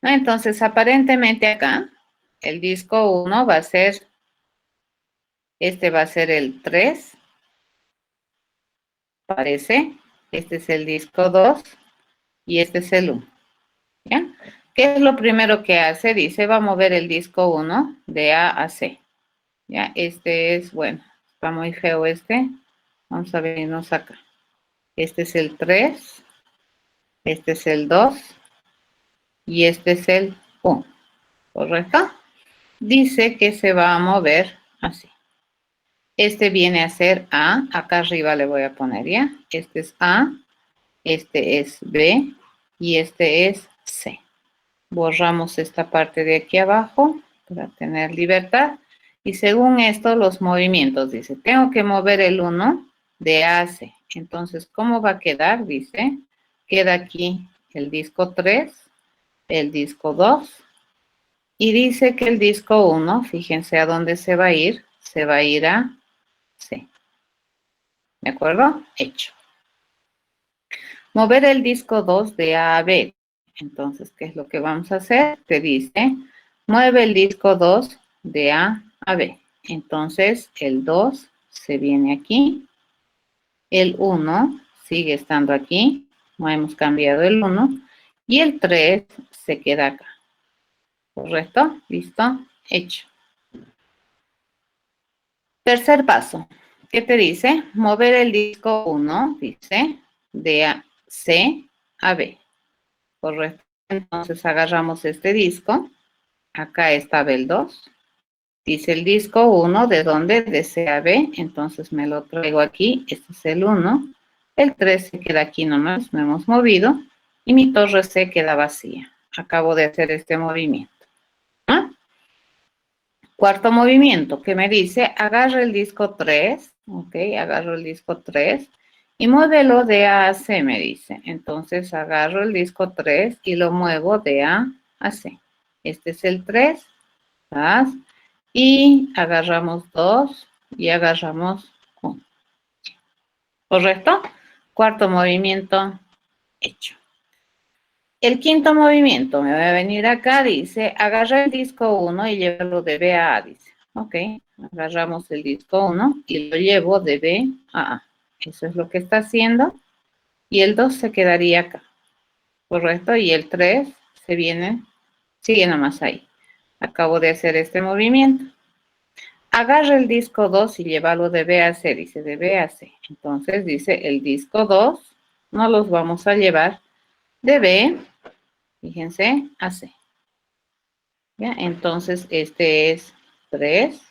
Entonces, aparentemente acá, el disco 1 va a ser, este va a ser el 3, parece. Este es el disco 2 y este es el 1. ¿Ya? ¿Qué es lo primero que hace? Dice, va a mover el disco 1 de A a C. ¿Ya? Este es, bueno, está muy feo este. Vamos a vernos acá. Este es el 3, este es el 2 y este es el 1. ¿Correcto? Dice que se va a mover así. Este viene a ser A. Acá arriba le voy a poner, ¿ya? Este es A, este es B y este es C. Borramos esta parte de aquí abajo para tener libertad. Y según esto, los movimientos, dice, tengo que mover el 1 de A a C. Entonces, ¿cómo va a quedar? Dice, queda aquí el disco 3, el disco 2, y dice que el disco 1, fíjense a dónde se va a ir a C. ¿De acuerdo? Hecho. Mover el disco 2 de A a B. Entonces, ¿qué es lo que vamos a hacer? Te dice, mueve el disco 2 de A a B. Entonces, el 2 se viene aquí. El 1 sigue estando aquí. No hemos cambiado el 1. Y el 3 se queda acá. ¿Correcto? ¿Listo? Hecho. Tercer paso. ¿Qué te dice? Mover el disco 1, dice, de C a B. Correcto. Entonces agarramos este disco. Acá estaba el 2. Dice el disco 1, ¿de dónde? De C a B. Entonces me lo traigo aquí. Este es el 1. El 3 se queda aquí nomás, no hemos movido. Y mi torre C queda vacía. Acabo de hacer este movimiento. ¿Ah? Cuarto movimiento, que me dice, agarra el disco 3, ok, agarro el disco 3 y muévelo de A a C, me dice. Entonces agarro el disco 3 y lo muevo de A a C. Este es el 3, ¿vas? Y agarramos 2 y agarramos 1. ¿Correcto? Cuarto movimiento hecho. El quinto movimiento, me voy a venir acá, dice, agarra el disco 1 y llévalo de B a A, dice. Ok, agarramos el disco 1 y lo llevo de B a A. Eso es lo que está haciendo. Y el 2 se quedaría acá, ¿correcto? Y el 3 se viene, sigue nomás ahí. Acabo de hacer este movimiento. Agarra el disco 2 y llévalo de B a C, dice, de B a C. Entonces dice, el disco 2 no los vamos a llevar de B, fíjense, a C. ¿Ya? Entonces, este es 3.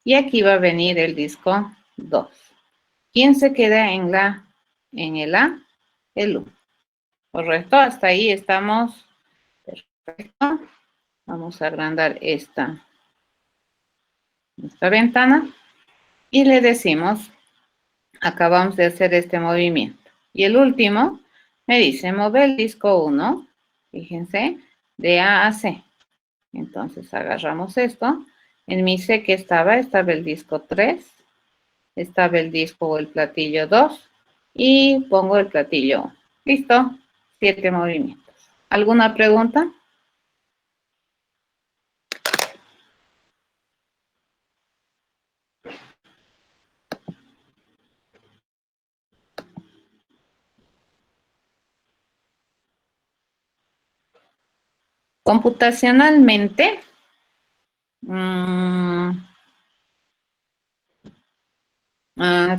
Y aquí va a venir el disco 2. ¿Quién se queda en el A? El 1. ¿Correcto? Hasta ahí estamos. Perfecto. Vamos a agrandar esta ventana. Y le decimos, acabamos de hacer este movimiento. Y el último me dice, mover el disco 1, fíjense, de A a C. Entonces agarramos esto. En mi C que estaba el disco 3, estaba el disco o el platillo 2 y pongo el platillo 1. Listo, 7 movimientos. ¿Alguna pregunta? Computacionalmente,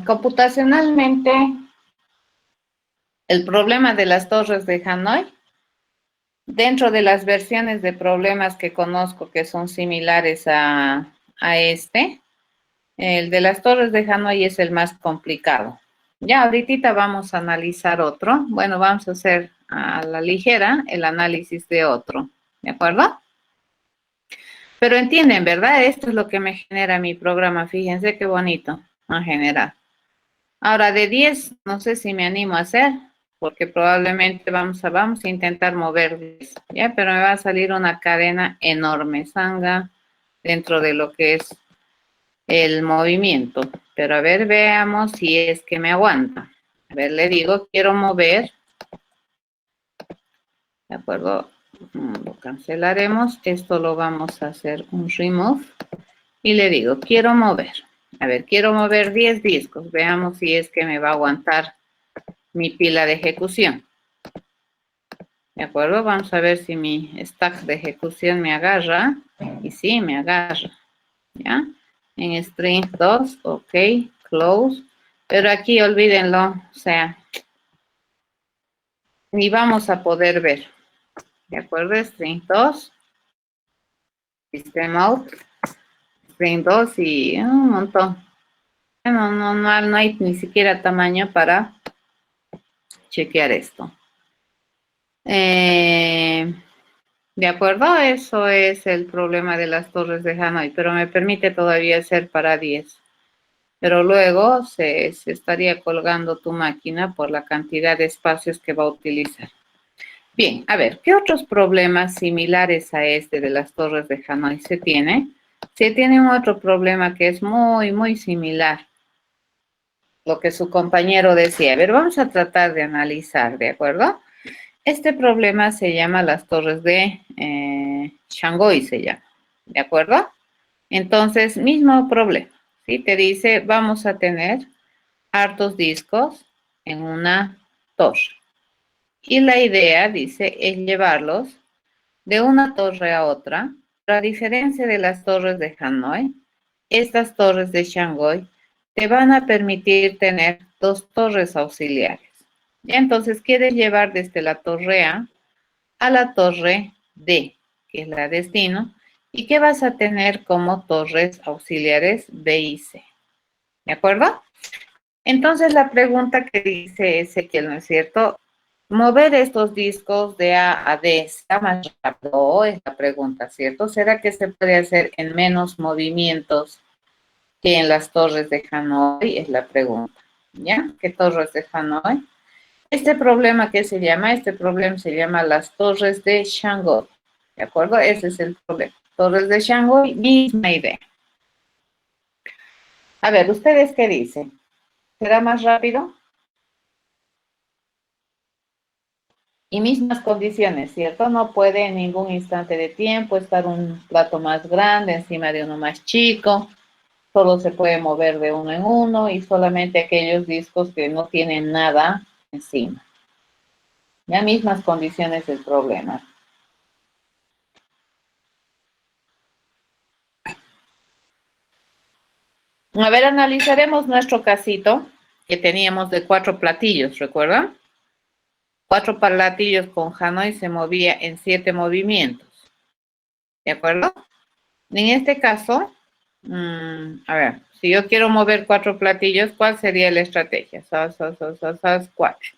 computacionalmente, el problema de las torres de Hanoi, dentro de las versiones de problemas que conozco que son similares a este, el de las torres de Hanoi es el más complicado. Ya ahorita vamos a analizar otro. Bueno, vamos a hacer a la ligera el análisis de otro. ¿De acuerdo? Pero entienden, ¿verdad? Esto es lo que me genera mi programa. Fíjense qué bonito a generar. Ahora, de 10, no sé si me animo a hacer, porque probablemente vamos a intentar mover 10, ¿ya? Pero me va a salir una cadena enorme, sanga, dentro de lo que es el movimiento. Pero a ver, veamos si es que me aguanta. A ver, le digo, quiero mover. ¿De acuerdo? Lo cancelaremos. Esto lo vamos a hacer un remove. Y le digo, quiero mover. A ver, quiero mover 10 discos. Veamos si es que me va a aguantar mi pila de ejecución. ¿De acuerdo? Vamos a ver si mi stack de ejecución me agarra. Y sí, me agarra. ¿Ya? En string 2, ok, close. Pero aquí olvídenlo, o sea, ni vamos a poder ver. ¿De acuerdo? String 2, system out, string 2 y un montón. No hay ni siquiera tamaño para chequear esto. ¿De acuerdo? Eso es el problema de las torres de Hanoi, pero me permite todavía hacer para 10. Pero luego se estaría colgando tu máquina por la cantidad de espacios que va a utilizar. Bien, a ver, ¿qué otros problemas similares a este de las torres de Hanoi se tiene? Se tiene un otro problema que es muy, muy similar. Lo que su compañero decía. A ver, vamos a tratar de analizar, ¿de acuerdo? Este problema se llama las torres de Shanghái, se llama, ¿de acuerdo? Entonces, mismo problema, ¿sí? Te dice, vamos a tener hartos discos en una torre. Y la idea, dice, es llevarlos de una torre a otra. Pero a diferencia de las torres de Hanoi, estas torres de Shanghái te van a permitir tener dos torres auxiliares. Y entonces quieres llevar desde la torre a la torre D, que es la destino, y que vas a tener como torres auxiliares B y C. ¿De acuerdo? Entonces la pregunta que dice Ezequiel, ¿no es cierto? Mover estos discos de A a D, ¿está más rápido? Es la pregunta, ¿cierto? ¿Será que se puede hacer en menos movimientos que en las torres de Hanoi? Es la pregunta, ¿ya? ¿Qué torres de Hanoi? Este problema, ¿qué se llama? Este problema se llama las torres de Shanghái, ¿de acuerdo? Ese es el problema. Torres de Shanghái, misma idea. A ver, ¿ustedes qué dicen? ¿Será más rápido? Y mismas condiciones, ¿cierto? No puede en ningún instante de tiempo estar un plato más grande encima de uno más chico, solo se puede mover de uno en uno y solamente aquellos discos que no tienen nada encima. Ya mismas condiciones del problema. A ver, analizaremos nuestro casito que teníamos de 4 platillos, ¿recuerdan? 4 platillos con Hanoi se movía en 7 movimientos, ¿de acuerdo? En este caso, a ver, si yo quiero mover 4 platillos, ¿cuál sería la estrategia? 4.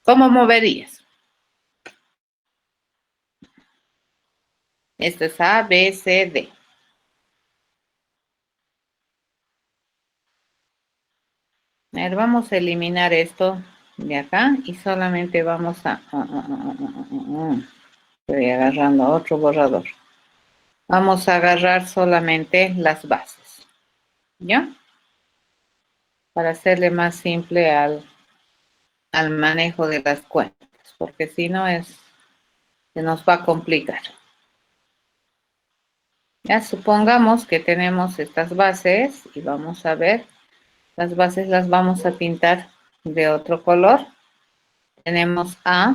¿Cómo moverías? Esto es A, B, C, D. A ver, vamos a eliminar esto de acá y solamente vamos a... Estoy agarrando otro borrador. Vamos a agarrar solamente las bases, ¿ya? Para hacerle más simple al manejo de las cuentas, porque si no se nos va a complicar. Ya supongamos que tenemos estas bases y vamos a ver, las bases las vamos a pintar de otro color. Tenemos A,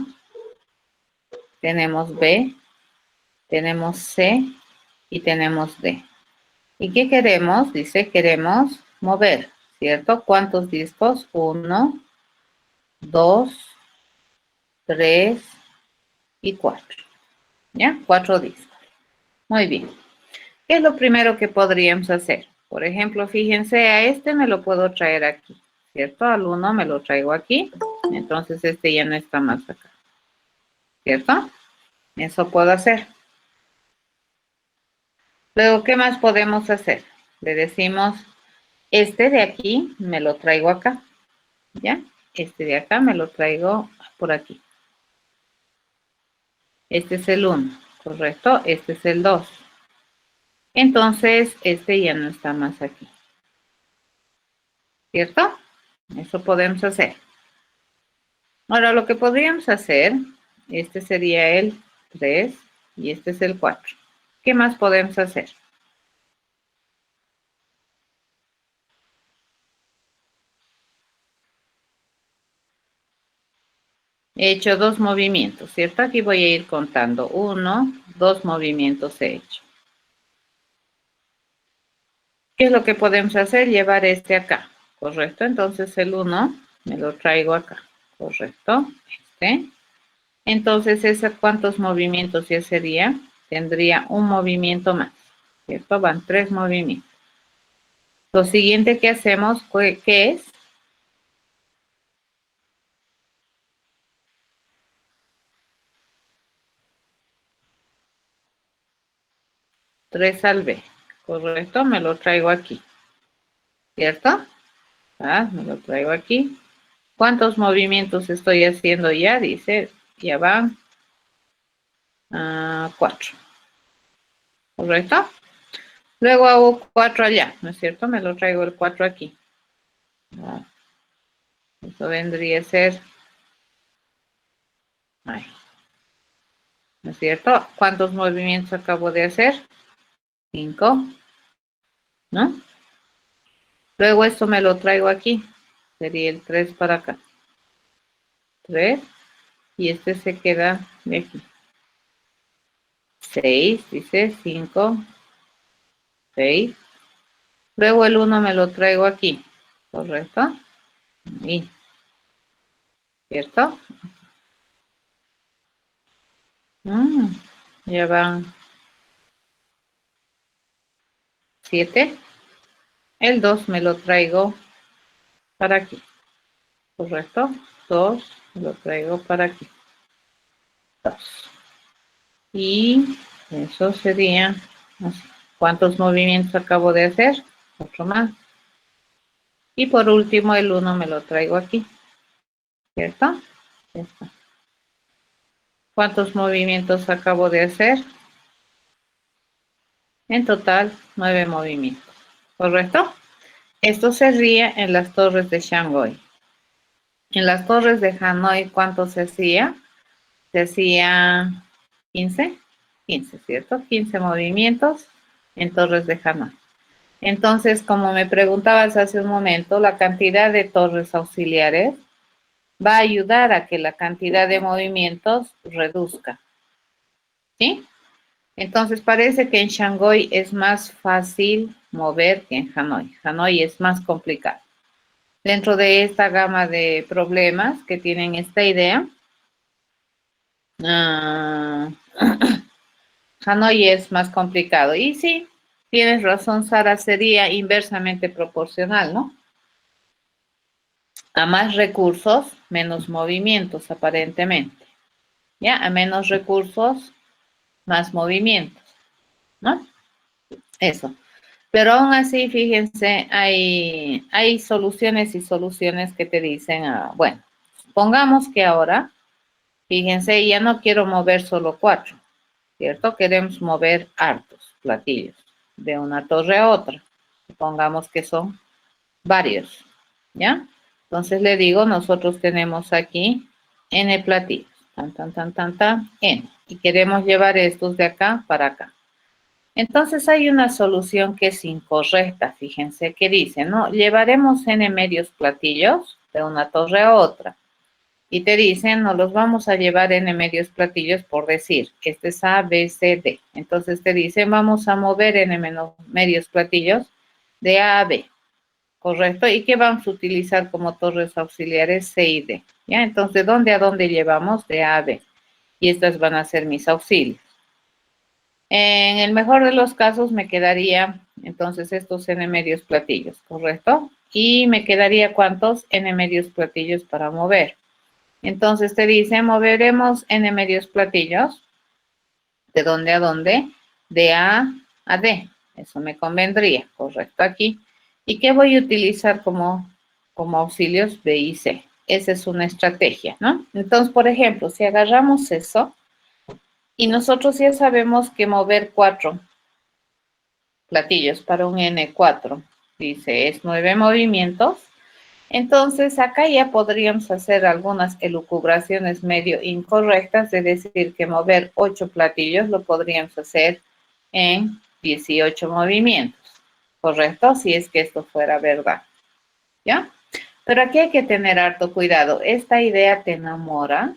tenemos B, tenemos C y tenemos D. ¿Y qué queremos? Dice, queremos mover, ¿cierto? ¿Cuántos discos? 1, 2, 3 y 4. ¿Ya? 4 discos. Muy bien. ¿Qué es lo primero que podríamos hacer? Por ejemplo, fíjense, a este me lo puedo traer aquí, ¿cierto? Al 1 me lo traigo aquí, entonces este ya no está más acá, ¿cierto? Eso puedo hacer. Luego, ¿qué más podemos hacer? Le decimos, este de aquí me lo traigo acá, ¿ya? Este de acá me lo traigo por aquí. Este es el 1, ¿correcto? Este es el 2. Entonces, este ya no está más aquí, ¿cierto? Eso podemos hacer. Ahora, lo que podríamos hacer, este sería el 3 y este es el 4. ¿Qué más podemos hacer? He hecho 2 movimientos, ¿cierto? Aquí voy a ir contando. 1, 2 movimientos he hecho. ¿Qué es lo que podemos hacer? Llevar este acá, ¿correcto? Entonces el 1 me lo traigo acá, ¿correcto? Este. Entonces, ¿cuántos movimientos ya sería? Tendría un movimiento más, ¿cierto? Van 3 movimientos. Lo siguiente que hacemos, ¿qué es? 3 al B, ¿correcto? Me lo traigo aquí, ¿cierto? Me lo traigo aquí. ¿Cuántos movimientos estoy haciendo ya? Dice, ya van 4, ¿correcto? Luego hago 4 allá, ¿no es cierto? Me lo traigo el 4 aquí. Eso vendría a ser, ahí, ¿no es cierto? ¿Cuántos movimientos acabo de hacer? 5, ¿no? Luego esto me lo traigo aquí. Sería el 3 para acá. 3. Y este se queda de aquí. 6, dice 5, 6. Luego el 1 me lo traigo aquí, ¿correcto? Y, ¿cierto? Ya van 7. El 2 me lo traigo para aquí, ¿correcto? 2 me lo traigo para aquí. 2. Y eso sería, no sé, ¿cuántos movimientos acabo de hacer? Otro más. Y por último el 1 me lo traigo aquí, ¿cierto? Ya está. ¿Cuántos movimientos acabo de hacer? En total, 9 movimientos, ¿correcto? Esto sería en las torres de Shanghái. En las torres de Hanoi, ¿cuánto se hacía? Se hacía 15, ¿cierto? 15 movimientos en torres de Hanoi. Entonces, como me preguntabas hace un momento, la cantidad de torres auxiliares va a ayudar a que la cantidad de movimientos reduzca, ¿sí? Entonces, parece que en Shanghái es más fácil mover que en Hanoi. Hanoi es más complicado. Dentro de esta gama de problemas que tienen esta idea, Hanoi es más complicado. Y sí, tienes razón, Sara, sería inversamente proporcional, ¿no? A más recursos, menos movimientos, aparentemente. ¿Ya? A menos recursos, más movimientos, ¿no? Eso. Pero aún así, fíjense, hay soluciones y soluciones que te dicen, bueno, supongamos que ahora, fíjense, ya no quiero mover solo 4, ¿cierto? Queremos mover hartos platillos de una torre a otra. Supongamos que son varios, ¿ya? Entonces le digo, nosotros tenemos aquí n platillos, n, y queremos llevar estos de acá para acá. Entonces hay una solución que es incorrecta, fíjense, que dice, ¿no? Llevaremos n medios platillos de una torre a otra. Y te dicen, no los vamos a llevar n medios platillos por decir, este es A, B, C, D. Entonces te dicen, vamos a mover n medios platillos de A a B. ¿Correcto? ¿Y qué vamos a utilizar como torres auxiliares? C y D. ¿Ya? Entonces, ¿de dónde a dónde llevamos? De A a B. Y estas van a ser mis auxilios. En el mejor de los casos me quedaría, entonces, estos n medios platillos, ¿correcto? Y me quedaría, ¿cuántos? N medios platillos para mover. Entonces, te dice, moveremos n medios platillos. ¿De dónde a dónde? De A a D. Eso me convendría, ¿correcto? Aquí. ¿Y qué voy a utilizar como auxilios? B y C. Esa es una estrategia, ¿no? Entonces, por ejemplo, si agarramos eso y nosotros ya sabemos que mover 4 platillos para un N4, dice, es 9 movimientos. Entonces, acá ya podríamos hacer algunas elucubraciones medio incorrectas, de decir que mover 8 platillos lo podríamos hacer en 18 movimientos, ¿correcto? Si es que esto fuera verdad, ¿ya? Pero aquí hay que tener harto cuidado. Esta idea te enamora,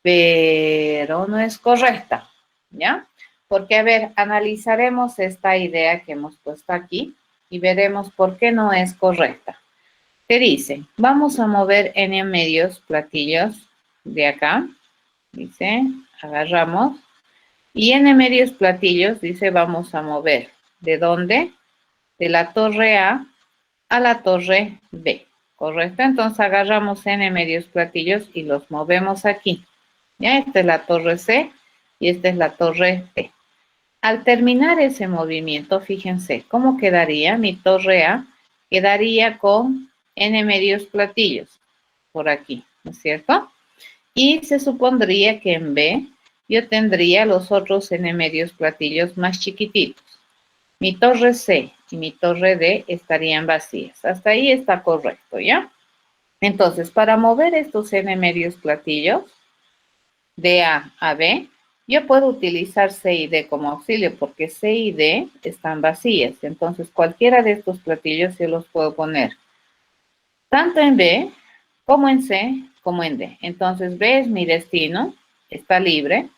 pero no es correcta, ¿ya? Porque, a ver, analizaremos esta idea que hemos puesto aquí y veremos por qué no es correcta. Te dice, vamos a mover n medios platillos de acá, dice, agarramos, y n medios platillos, dice, vamos a mover. ¿De dónde? De la torre A a la torre B, ¿correcto? Entonces agarramos n medios platillos y los movemos aquí. Ya, esta es la torre C y esta es la torre D. Al terminar ese movimiento, fíjense, ¿cómo quedaría? Mi torre A quedaría con n medios platillos por aquí, ¿no es cierto? Y se supondría que en B yo tendría los otros n medios platillos más chiquititos. Mi torre C y mi torre D estarían vacías. Hasta ahí está correcto, ¿ya? Entonces, para mover estos n medios platillos de A a B, yo puedo utilizar C y D como auxilio porque C y D están vacías. Entonces, cualquiera de estos platillos yo los puedo poner tanto en B como en C como en D. Entonces, B es mi destino, está libre.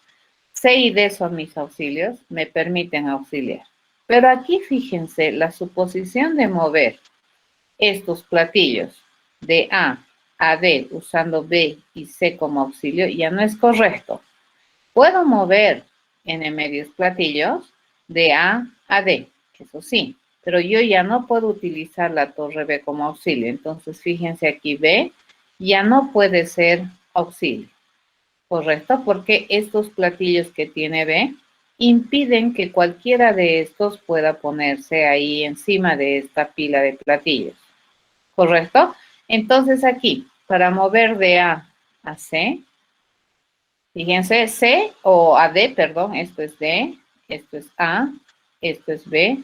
C y D son mis auxilios, me permiten auxiliar. Pero aquí fíjense, la suposición de mover estos platillos de A a D usando B y C como auxilio ya no es correcto. Puedo mover N medios platillos de A a D, eso sí, pero yo ya no puedo utilizar la torre B como auxilio. Entonces, fíjense aquí, B ya no puede ser auxilio, ¿correcto? Porque estos platillos que tiene B impiden que cualquiera de estos pueda ponerse ahí encima de esta pila de platillos, ¿correcto? Entonces aquí, para mover de A a C, fíjense, C o a D, perdón, esto es D, esto es A, esto es B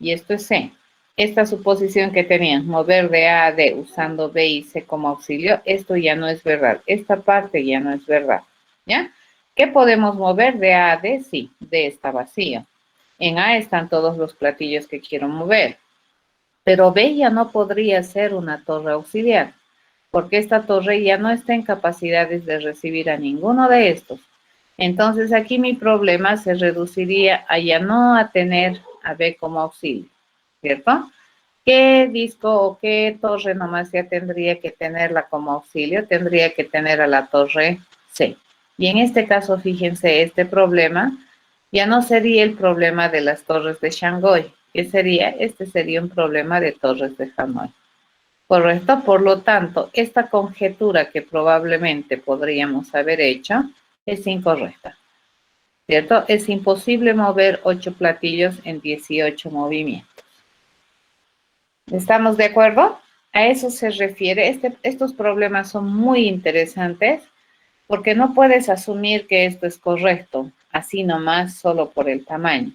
y esto es C. Esta suposición que tenían, mover de A a D usando B y C como auxilio, esto ya no es verdad. Esta parte ya no es verdad, ¿ya? ¿Qué podemos mover de A a D? Sí, D está vacío. En A están todos los platillos que quiero mover, pero B ya no podría ser una torre auxiliar, porque esta torre ya no está en capacidades de recibir a ninguno de estos. Entonces aquí mi problema se reduciría a ya no a tener a B como auxilio, ¿cierto? ¿Qué disco o qué torre nomás ya tendría que tenerla como auxilio? Tendría que tener a la torre C. Y en este caso, fíjense, este problema ya no sería el problema de las torres de Shanghái. ¿Qué sería? Este sería un problema de torres de Hanoi. ¿Correcto? Por lo tanto, esta conjetura que probablemente podríamos haber hecho es incorrecta, ¿cierto? Es imposible mover 8 platillos en 18 movimientos. ¿Estamos de acuerdo? A eso se refiere. Estos problemas son muy interesantes porque no puedes asumir que esto es correcto, así nomás, solo por el tamaño.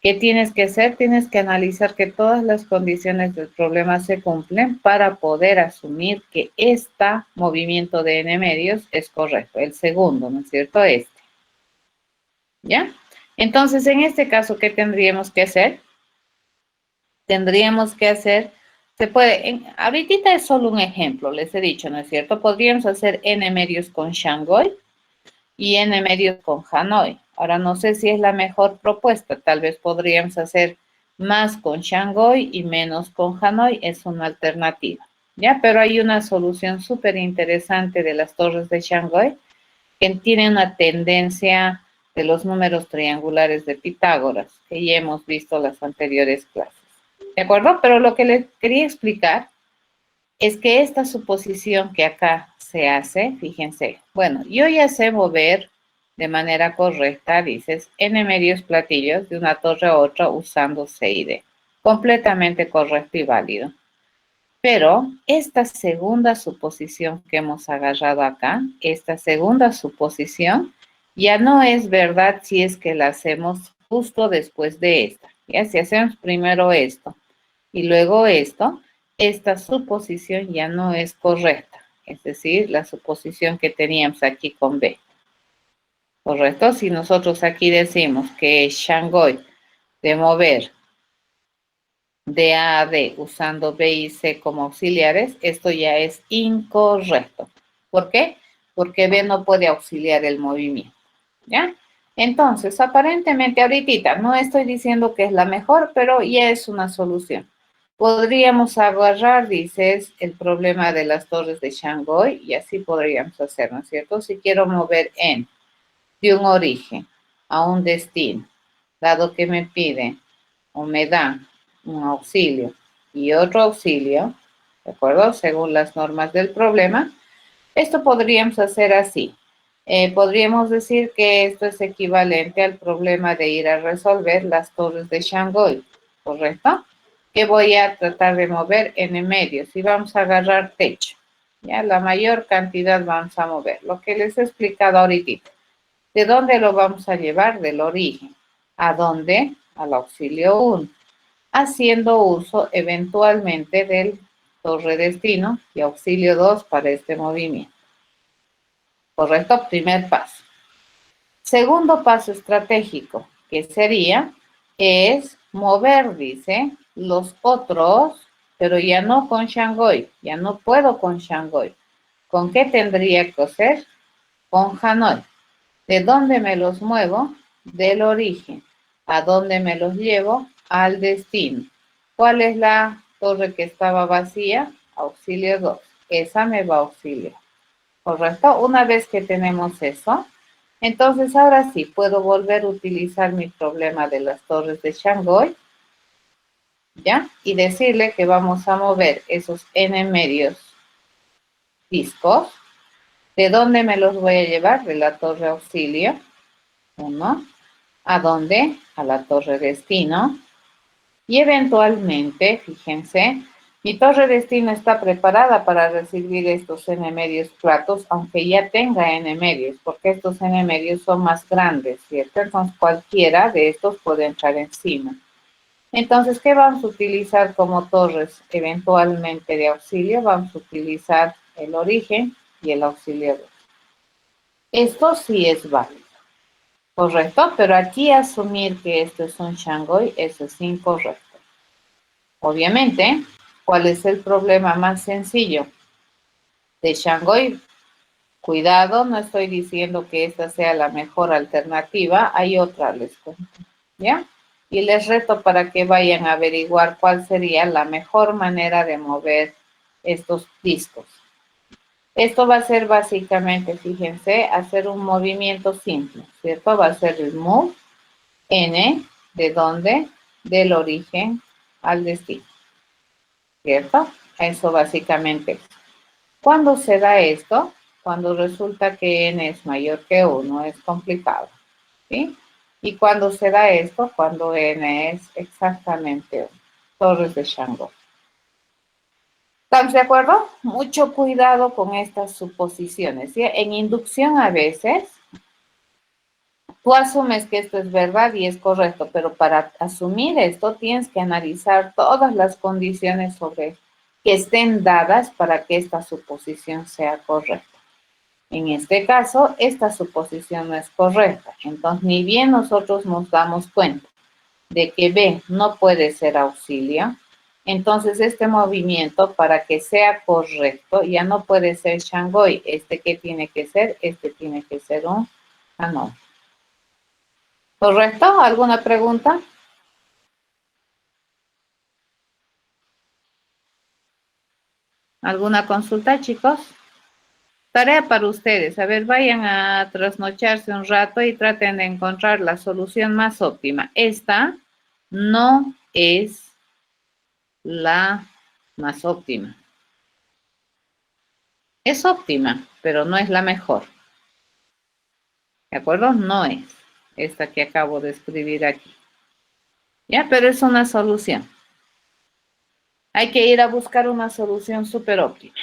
¿Qué tienes que hacer? Tienes que analizar que todas las condiciones del problema se cumplen para poder asumir que este movimiento de n medios es correcto. El segundo, ¿no es cierto? Este. ¿Ya? Entonces, en este caso, ¿qué tendríamos que hacer? Tendríamos que hacer, se puede, ahorita es solo un ejemplo, les he dicho, ¿no es cierto? Podríamos hacer n medios con Shanghái y n medios con Hanoi. Ahora no sé si es la mejor propuesta, tal vez podríamos hacer más con Shanghái y menos con Hanoi, es una alternativa, ¿ya? Pero hay una solución súper interesante de las torres de Shanghái que tiene una tendencia de los números triangulares de Pitágoras, que ya hemos visto en las anteriores clases, ¿de acuerdo? Pero lo que les quería explicar es que esta suposición que acá se hace, fíjense, bueno, yo ya sé mover de manera correcta, dices, n medios platillos de una torre a otra usando C y D. Completamente correcto y válido. Pero esta segunda suposición que hemos agarrado acá, esta segunda suposición, ya no es verdad si es que la hacemos justo después de esta. Ya si hacemos primero esto y luego esto, esta suposición ya no es correcta, es decir, la suposición que teníamos aquí con B. ¿Correcto? Si nosotros aquí decimos que Shanghái de mover de A a D usando B y C como auxiliares, esto ya es incorrecto. ¿Por qué? Porque B no puede auxiliar el movimiento, ¿ya? Entonces, aparentemente ahorita no estoy diciendo que es la mejor, pero ya es una solución. Podríamos agarrar, dices, el problema de las torres de Shanghái y así podríamos hacer, ¿no es cierto? Si quiero mover N de un origen a un destino, dado que me pide o me da un auxilio y otro auxilio, ¿de acuerdo? Según las normas del problema, esto podríamos hacer así. Podríamos decir que esto es equivalente al problema de ir a resolver las torres de Shanghái, ¿correcto? Que voy a tratar de mover n medios y vamos a agarrar techo. Ya la mayor cantidad vamos a mover. Lo que les he explicado ahorita. ¿De dónde lo vamos a llevar? Del origen. ¿A dónde? Al auxilio 1. Haciendo uso eventualmente del torre destino y auxilio 2 para este movimiento. ¿Correcto? Primer paso. Segundo paso estratégico, que sería, es mover, dice, los otros, pero ya no con Shanghái, ya no puedo con Shanghái. ¿Con qué tendría que hacer? Con Hanoi. ¿De dónde me los muevo? Del origen. ¿A dónde me los llevo? al destino. ¿Cuál es la torre que estaba vacía? Auxilio 2. Esa me va a auxiliar. ¿Correcto? Una vez que tenemos eso, entonces ahora sí puedo volver a utilizar mi problema de las torres de Shanghái, ¿ya? Y decirle que vamos a mover esos n medios discos. ¿De dónde me los voy a llevar? De la torre auxilio 1. ¿A dónde? A la torre destino. Y eventualmente, fíjense, mi torre destino está preparada para recibir estos n medios platos, aunque ya tenga n medios, porque estos n medios son más grandes, ¿cierto? Entonces cualquiera de estos puede entrar encima. Entonces, ¿qué vamos a utilizar como torres eventualmente de auxilio? Vamos a utilizar el origen y el auxilio 2. Esto sí es válido, ¿correcto? Pero aquí asumir que esto es un Shanghái, eso es incorrecto. Obviamente, ¿cuál es el problema más sencillo de Shanghái? Cuidado, no estoy diciendo que esta sea la mejor alternativa, hay otra, les cuento, ¿ya? Y les reto para que vayan a averiguar cuál sería la mejor manera de mover estos discos. Esto va a ser básicamente, fíjense, hacer un movimiento simple, ¿cierto? Va a ser el move n, ¿de dónde? Del origen al destino, ¿cierto? Eso básicamente. ¿Cuándo se da esto? Cuando resulta que n es mayor que 1, es complicado, ¿sí? ¿Y cuándo se da esto? Cuando n es exactamente 1. Torres de Shanghái. ¿Estamos de acuerdo? Mucho cuidado con estas suposiciones, ¿sí? En inducción a veces tú asumes que esto es verdad y es correcto, pero para asumir esto tienes que analizar todas las condiciones sobre que estén dadas para que esta suposición sea correcta. En este caso, esta suposición no es correcta. Entonces, ni bien nosotros nos damos cuenta de que B no puede ser auxilio, entonces este movimiento, para que sea correcto, ya no puede ser Shanghái. ¿Qué tiene que ser? Tiene que ser un Hanoi. ¿Correcto? ¿Alguna pregunta? ¿Alguna consulta, chicos? Tarea para ustedes. A ver, vayan a trasnocharse un rato y traten de encontrar la solución más óptima. Esta no es la más óptima. Es óptima, pero no es la mejor. ¿De acuerdo? No es esta que acabo de escribir aquí. ¿Ya? Pero es una solución. Hay que ir a buscar una solución súper óptima.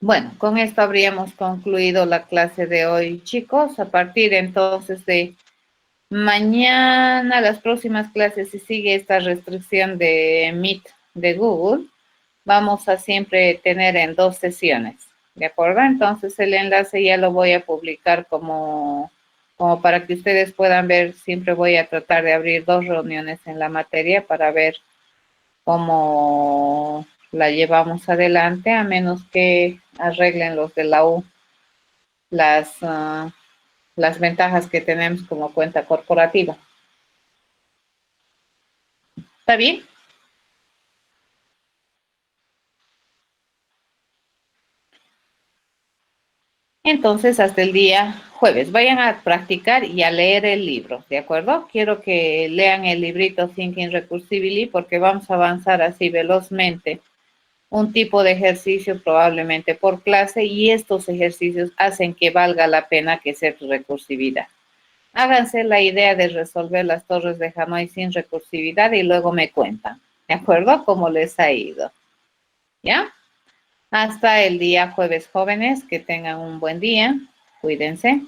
Bueno, con esto habríamos concluido la clase de hoy, chicos. A partir entonces de mañana, las próximas clases, si sigue esta restricción de Meet de Google, vamos a siempre tener en 2 sesiones, ¿de acuerdo? Entonces el enlace ya lo voy a publicar como para que ustedes puedan ver. Siempre voy a tratar de abrir 2 reuniones en la materia para ver cómo la llevamos adelante, a menos que arreglen los de la U las ventajas que tenemos como cuenta corporativa. ¿Está bien? Entonces, hasta el día jueves, vayan a practicar y a leer el libro, ¿de acuerdo? Quiero que lean el librito Thinking Recursively porque vamos a avanzar así velozmente un tipo de ejercicio probablemente por clase, y estos ejercicios hacen que valga la pena que sea recursividad. Háganse la idea de resolver las torres de Hanoi sin recursividad y luego me cuentan, ¿de acuerdo? ¿Cómo les ha ido? ¿Ya? Hasta el día jueves, jóvenes, que tengan un buen día. Cuídense.